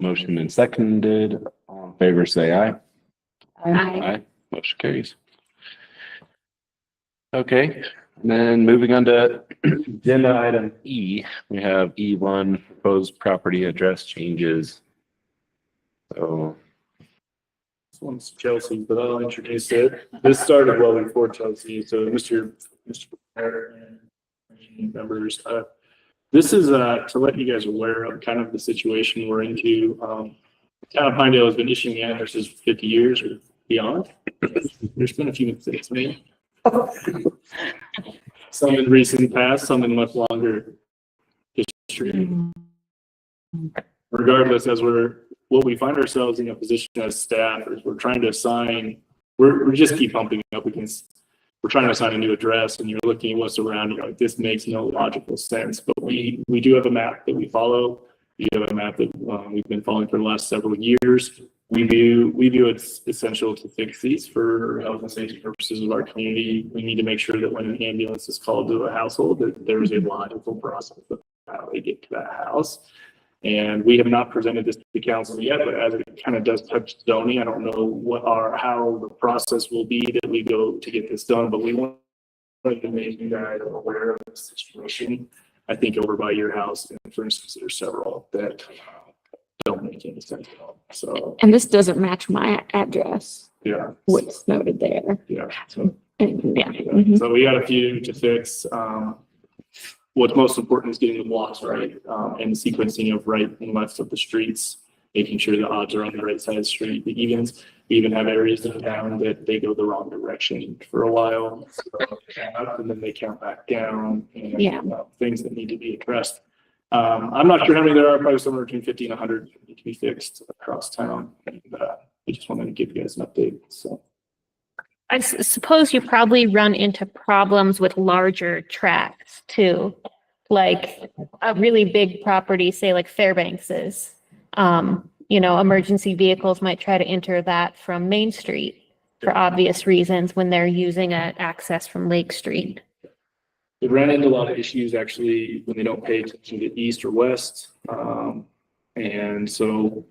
Motion and seconded. All in favor, say aye. Aye. Motion carries. Okay, and then moving on to agenda item E, we have E1, proposed property address changes. So, This one's Chelsea, but I'll introduce it. This started well before Chelsea, so Mr. Perry members. This is to let you guys aware of kind of the situation we're into. Town of Pinedale has been issuing addresses for 50 years or beyond. There's been a few mistakes made. Some in recent past, some in much longer history. Regardless, what we find ourselves in a position as staff is we're trying to assign, we just keep bumping up against, we're trying to assign a new address, and you're looking at what's around, you're like, this makes no logical sense. But we do have a map that we follow. We have a map that we've been following for the last several years. We view it's essential to fix these for health and safety purposes of our community. We need to make sure that when an ambulance is called to a household, that there is a logical process of how they get to that house. And we have not presented this to the council yet, but as it kind of does touch zoning, I don't know how the process will be that we go to get this done, but we want to make you guys aware of the situation. I think over by your house, and for instance, there's several that don't make any sense at all. So, And this doesn't match my address, yeah. what's noted there. Yeah. So, Yeah. Mhm. so we got a few to fix. What's most important is getting the blocks right, and the sequencing of right and left of the streets, making sure the odds are on the right side of the street. The evens, we even have areas in town that they go the wrong direction for a while. So, and then they count back down, and Yeah. things that need to be addressed. I'm not sure how many there are, probably somewhere between 50 and 100 that need to be fixed across town. And I just wanted to give you guys an update. So. I suppose you probably run into problems with larger tracts too, like a really big property, say like Fairbanks's. Emergency vehicles might try to enter that from Main Street for obvious reasons when they're using an access from Lake Street. We ran into a lot of issues actually when they don't pay attention to east or west. And so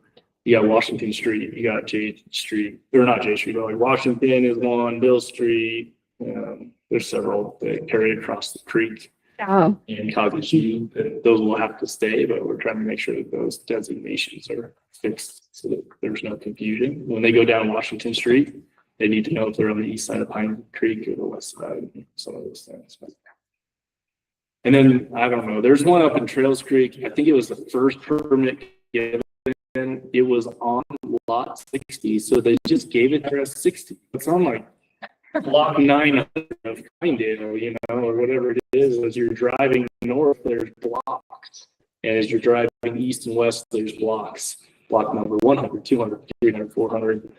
you got Washington Street, you got J Street, or not J Street, but like Washington is one, Bill Street. There's several that carry across the creek Oh, and causes you, those will have to stay, but we're trying to make sure that those designations are fixed so that there's no confusion. When they go down Washington Street, they need to know if they're on the east side of Pine Creek or the west side, some of those things. And then, I don't know, there's one up in Trails Creek. I think it was the first permit given. It was on lot 60, so they just gave it to us 60. It's on like block 900 of Pinedale, or whatever it is. As you're driving north, there's blocks. And as you're driving east and west, there's blocks. Block number 100, 200, 300, 400.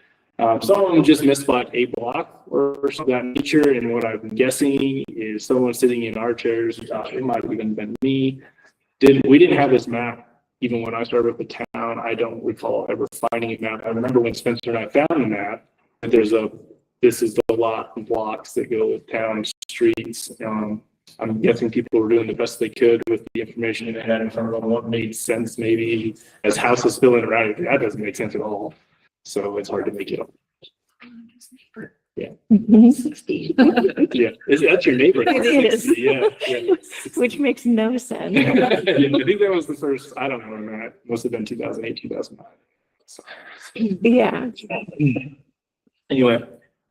Some of them just missed by a block or something of that nature. And what I'm guessing is someone sitting in our chairs, it might have even been me. We didn't have this map even when I started with the town. I don't recall ever finding a map. I remember when Spencer and I found the map, that this is the lot and blocks that go with town streets. I'm guessing people were doing the best they could with the information they had in front of them. What made sense maybe as houses filling around, that doesn't make sense at all. So it's hard to make it up. Yeah. 60. Yeah. That's your neighbor. It is. Yeah. Which makes no sense. Yeah, I think that was the first, I don't know, that must have been 2008, 2009. So, Yeah. anyway,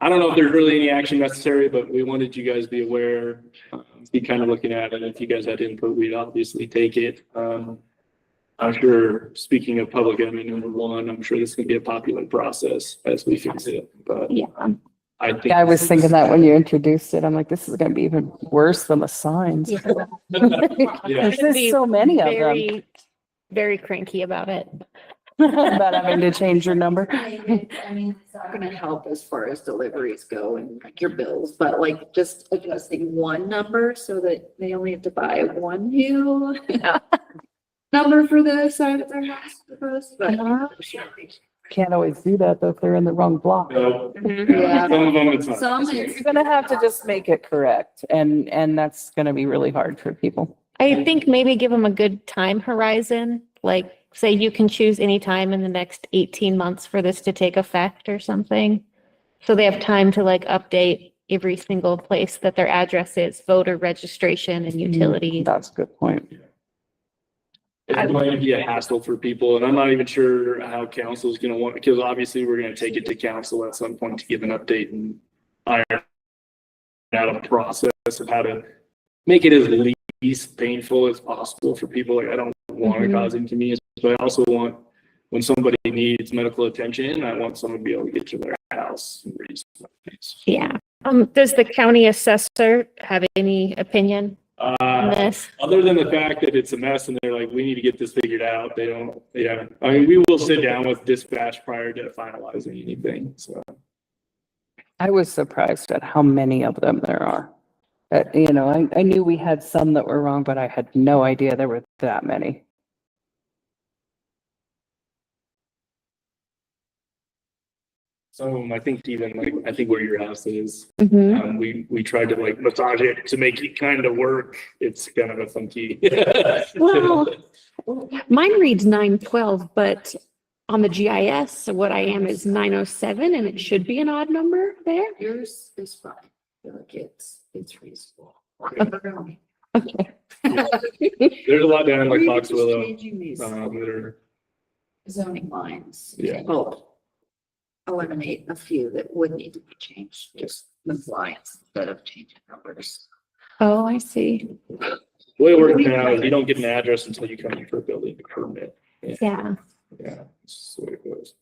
I don't know if there's really any action necessary, but we wanted you guys to be aware, be kind of looking at it. If you guys had input, we'd obviously take it. I'm sure, speaking of public enemy number one, I'm sure this is going to be a popular process as we fix it. But Yeah. I think Yeah, I was thinking that when you introduced it, I'm like, this is gonna be even worse than the signs. Yeah. There's so many of them. Very, very cranky about it. About having to change your number. I mean, it's not gonna help as far as deliveries go and like your bills, but like just adjusting one number so that they only have to buy one new number for the side of their house, but. Can't always do that though if they're in the wrong block. No, Yeah. some of them it's not. Some You're it's, gonna have to just make it correct and that's gonna be really hard for people. I think maybe give them a good time horizon, like say you can choose any time in the next 18 months for this to take effect or something. So they have time to like update every single place that their address is, voter registration and utilities. That's a good point. It's going to be a hassle for people, and I'm not even sure how council is going to want, because obviously we're going to take it to council at some point to give an update and iron out a process of how to make it as least painful as possible for people. Like I don't want to cause inconvenience, but I also want, when somebody needs medical attention, I want someone to be able to get to their house. in reasonable days. Yeah. Does the county assessor have any opinion on this? Other than the fact that it's a mess and they're like, we need to get this figured out, they don't, yeah. I mean, we will sit down with dispatch prior to finalizing anything, so. I was surprised at how many of them there are. You know, I knew we had some that were wrong, but I had no idea there were that many. So I think even like, I think where your house is, Mhm. we tried to like massage it to make it kind of work. It's kind of a funky. Well, mine reads 912, but on the GIS, what I am is 907, and it should be an odd number there. Yours is fine. I feel like it's reasonable. Okay. There's a lot down in like Or even Fox just Willow, changing these that are, zoning lines. Yeah. Help eliminate a few that would need to be changed, just the lines instead of changing numbers. Oh, I see. the way it works now is you don't get an address until you come in for a building permit. Yeah. Yeah, that's the way it goes.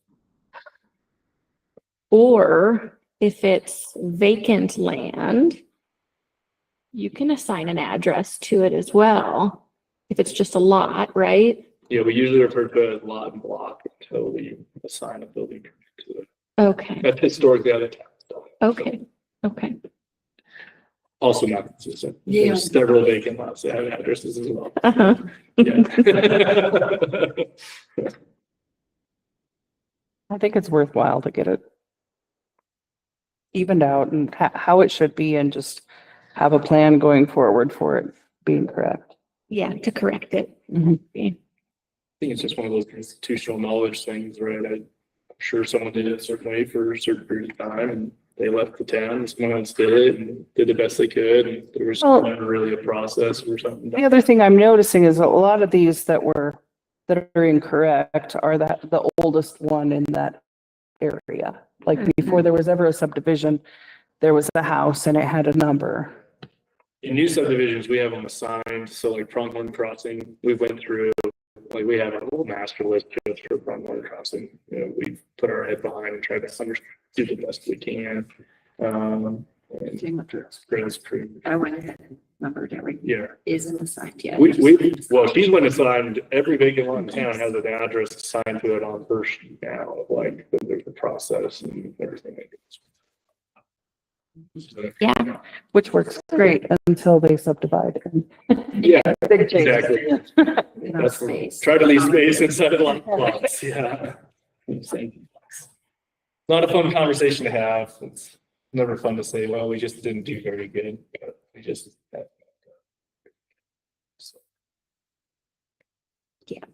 Or if it's vacant land, you can assign an address to it as well. If it's just a lot, right? Yeah, we usually refer to it as lot and block until we assign a building permit to it. Okay, That's historically how the town's done. okay, okay. Also not consistent. Yeah. There's several vacant lots that have addresses as well. Uh-huh. Yeah. I think it's worthwhile to get it evened out and how it should be and just have a plan going forward for it being correct. Yeah, to correct it. Mhm. I think it's just one of those institutional knowledge things, right? I'm sure someone did it a certain way for a certain period of time and they left the town and someone else did it and did the best they could. And there was Well- never really a process or something. The other thing I'm noticing is a lot of these that are incorrect are the oldest one in that area. Like before there was ever a subdivision, there was a house and it had a number. In new subdivisions, we have them assigned. So like Pronghorn Crossing, we went through, like we have a whole master list just for Pronghorn Crossing. You know, we've put our head behind and tried to do the best we can. And Same address. Grass Creek, I went ahead and numbered every, yeah. isn't assigned yet. Well, she's been assigned, every vacant lot in town has an address assigned to it on first sheet now, like there's the process and everything that goes. Yeah. Which works great until they subdivide. Yeah, Big change. exactly. Enough That's space. try to leave space inside of lots, yeah. Not a fun conversation to have. It's never fun to say, well, we just didn't do very good, but we just. Yeah.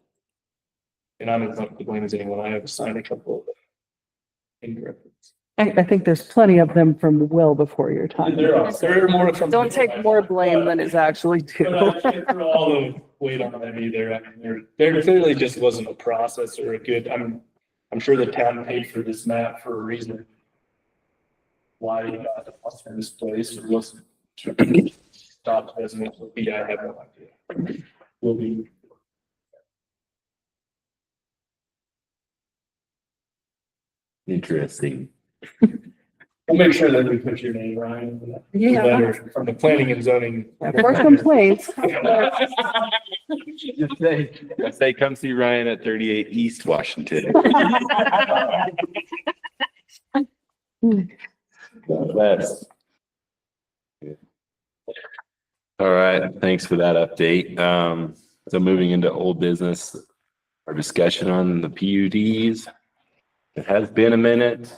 And I'm as much to blame as anyone. I have assigned a couple of incorrect. I think there's plenty of them from well before your time. There are more from. Don't take more blame than is actually But due. I can't throw all the weight on them either. I mean, there clearly just wasn't a process or a good, I'm sure the town paid for this map for a reason. Why you got the bus in this place or wasn't. Stop residential, yeah, I have no idea. Will be. Interesting. We'll make sure that we put your name, Ryan, in the Yeah. letter from the planning and zoning. For complaints, Just say, come see Ryan at 38 East Washington. West. All right, thanks for that update. So moving into old business, our discussion on the PUDs. It has been a minute.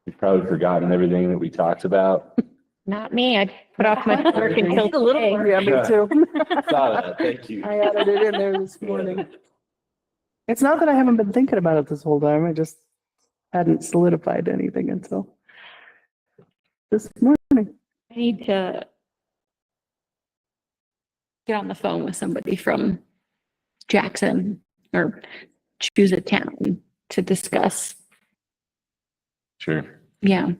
You've probably forgotten everything that we talked about. Not me. I put off my work until today. yeah, me too. Saw that, thank you. I added it in there this morning. It's not that I haven't been thinking about it this whole time. I just hadn't solidified anything until this morning. I need to get on the phone with somebody from Jackson or choose a town to discuss. Sure. Yeah.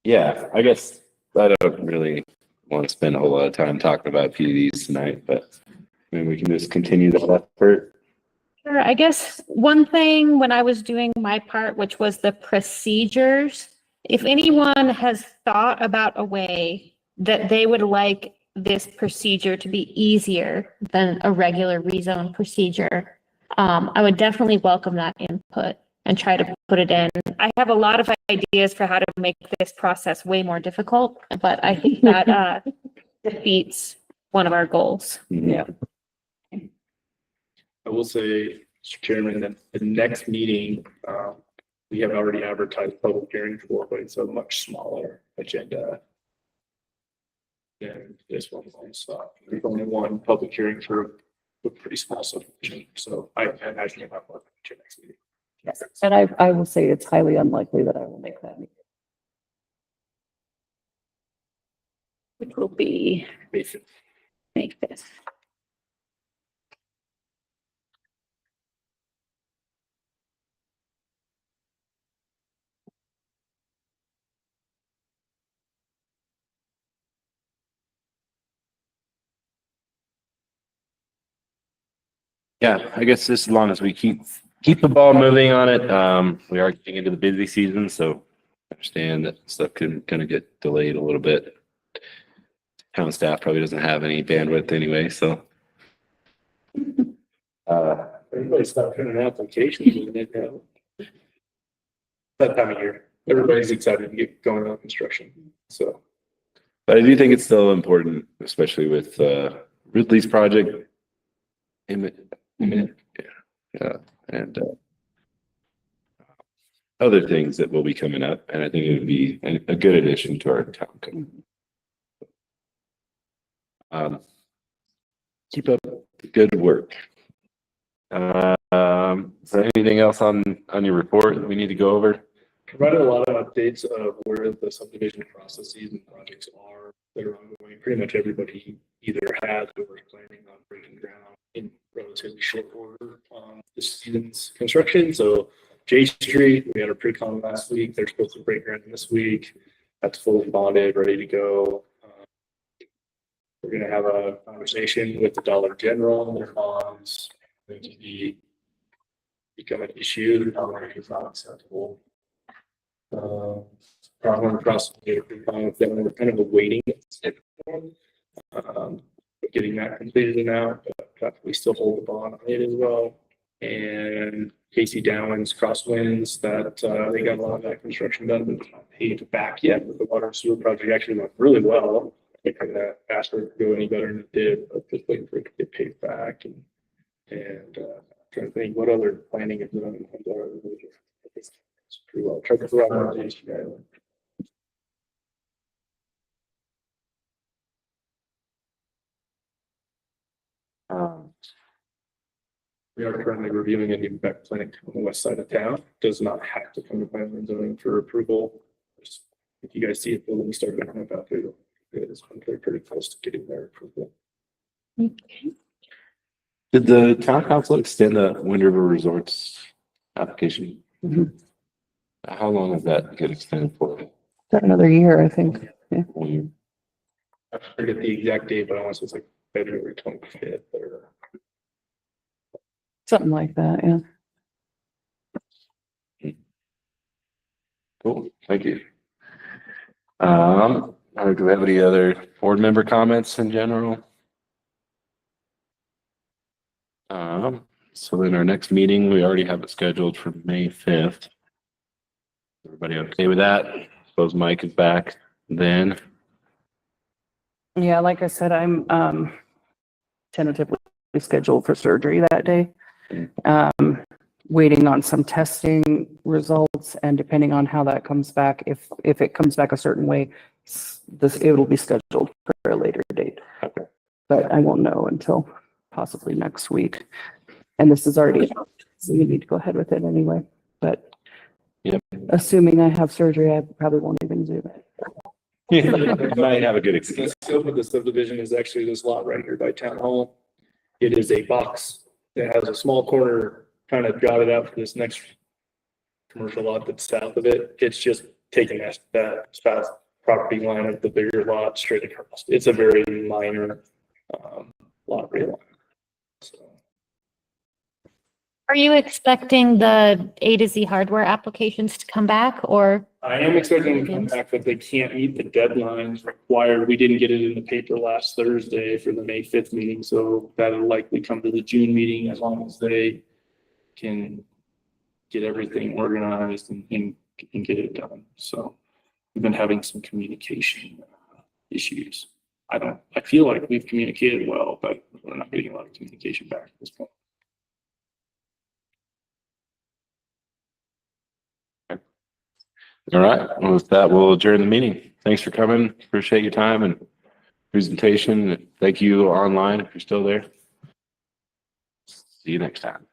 Yeah, I guess I don't really want to spend a whole lot of time talking about PUDs tonight, but I mean, we can just continue that effort. Sure. I guess one thing when I was doing my part, which was the procedures, if anyone has thought about a way that they would like this procedure to be easier than a regular rezone procedure, I would definitely welcome that input and try to put it in. I have a lot of ideas for how to make this process way more difficult, but I think that defeats one of our goals. Yeah. I will say, Mr. Chairman, that the next meeting, we have already advertised public hearing for, but it's a much smaller agenda than this one. So there's only one public hearing for a pretty small subdivision. So I imagine you'll have one at your next meeting. Yes. And I will say it's highly unlikely that I will make that meeting. Which will be May 5th. May 5th. Yeah, I guess just as long as we keep the ball moving on it. We are getting into the busy season, so I understand that stuff can kind of get delayed a little bit. Town staff probably doesn't have any bandwidth anyway, so. Everybody stopped putting in applications. That time of year, everybody's excited to get going on construction. So But I do think it's still important, especially with Ridley's project. Yeah, and other things that will be coming up, and I think it would be a good addition to our town code. Keep up the good work. Is there anything else on your report that we need to go over? provided a lot of updates of where the subdivision processes and projects are that are ongoing. Pretty much everybody either has or is planning on breaking ground in relatively short order on this season's construction. So J Street, we had a pre-con last week. They're supposed to break ground this week. That's fully bonded, ready to go. We're going to have a conversation with the Dollar General. Their bonds going to become an issue. The dollar is not acceptable. Problem across the with them. We're kind of awaiting getting that completed now, but we still hold the bond on it as well. And Casey Downs Crosswinds, that they got a lot of that construction done, but it's not paid back yet. But the water and sewer project actually went really well. I couldn't ask for it to go any better than it did, but just waiting for it to get paid back and trying to think what other planning is done. It's pretty well. Try to throw out more days to go. We are currently reviewing a new vet clinic on the west side of town. Does not have to come to planning and zoning for approval. Just, if you guys see it, building started on about there. It's pretty close to getting their approval. Did the town council extend the Wind River Resorts application? Mhm. How long does that get extended for? Got another year, I think. Yeah. 1 year? I forget the exact date, but I want to say it's like February 25th or. Something like that, yeah. Cool, thank you. Do we have any other board member comments in general? So then our next meeting, we already have it scheduled for May 5th. Everybody okay with that? Suppose Mike is back then. Yeah, like I said, I'm tentatively scheduled for surgery that day. Waiting on some testing results, and depending on how that comes back, if it comes back a certain way, it will be scheduled for a later date. Okay. But I won't know until possibly next week. And this is already, so you need to go ahead with it anyway. But Yep. Assuming I have surgery, I probably won't even do it. You might have a good The excuse. scope of the subdivision is actually this lot right here by Town Hall. It is a box that has a small corner kind of jotted out for this next commercial lot that's south of it. It's just taking that fast property line of the bigger lot straight across. It's a very minor lot reline. So Are you expecting the A to Z hardware applications to come back or? I am expecting to come back, but they can't meet the deadlines required. We didn't get it in the paper last Thursday for the May 5th meeting, so that'll likely come to the June meeting as long as they can get everything organized and get it done. So we've been having some communication issues. I feel like we've communicated well, but we're not getting a lot of communication back at this point. All right. Well, with that, we'll adjourn the meeting. Thanks for coming. Appreciate your time and presentation. Thank you online if you're still there. See you next time.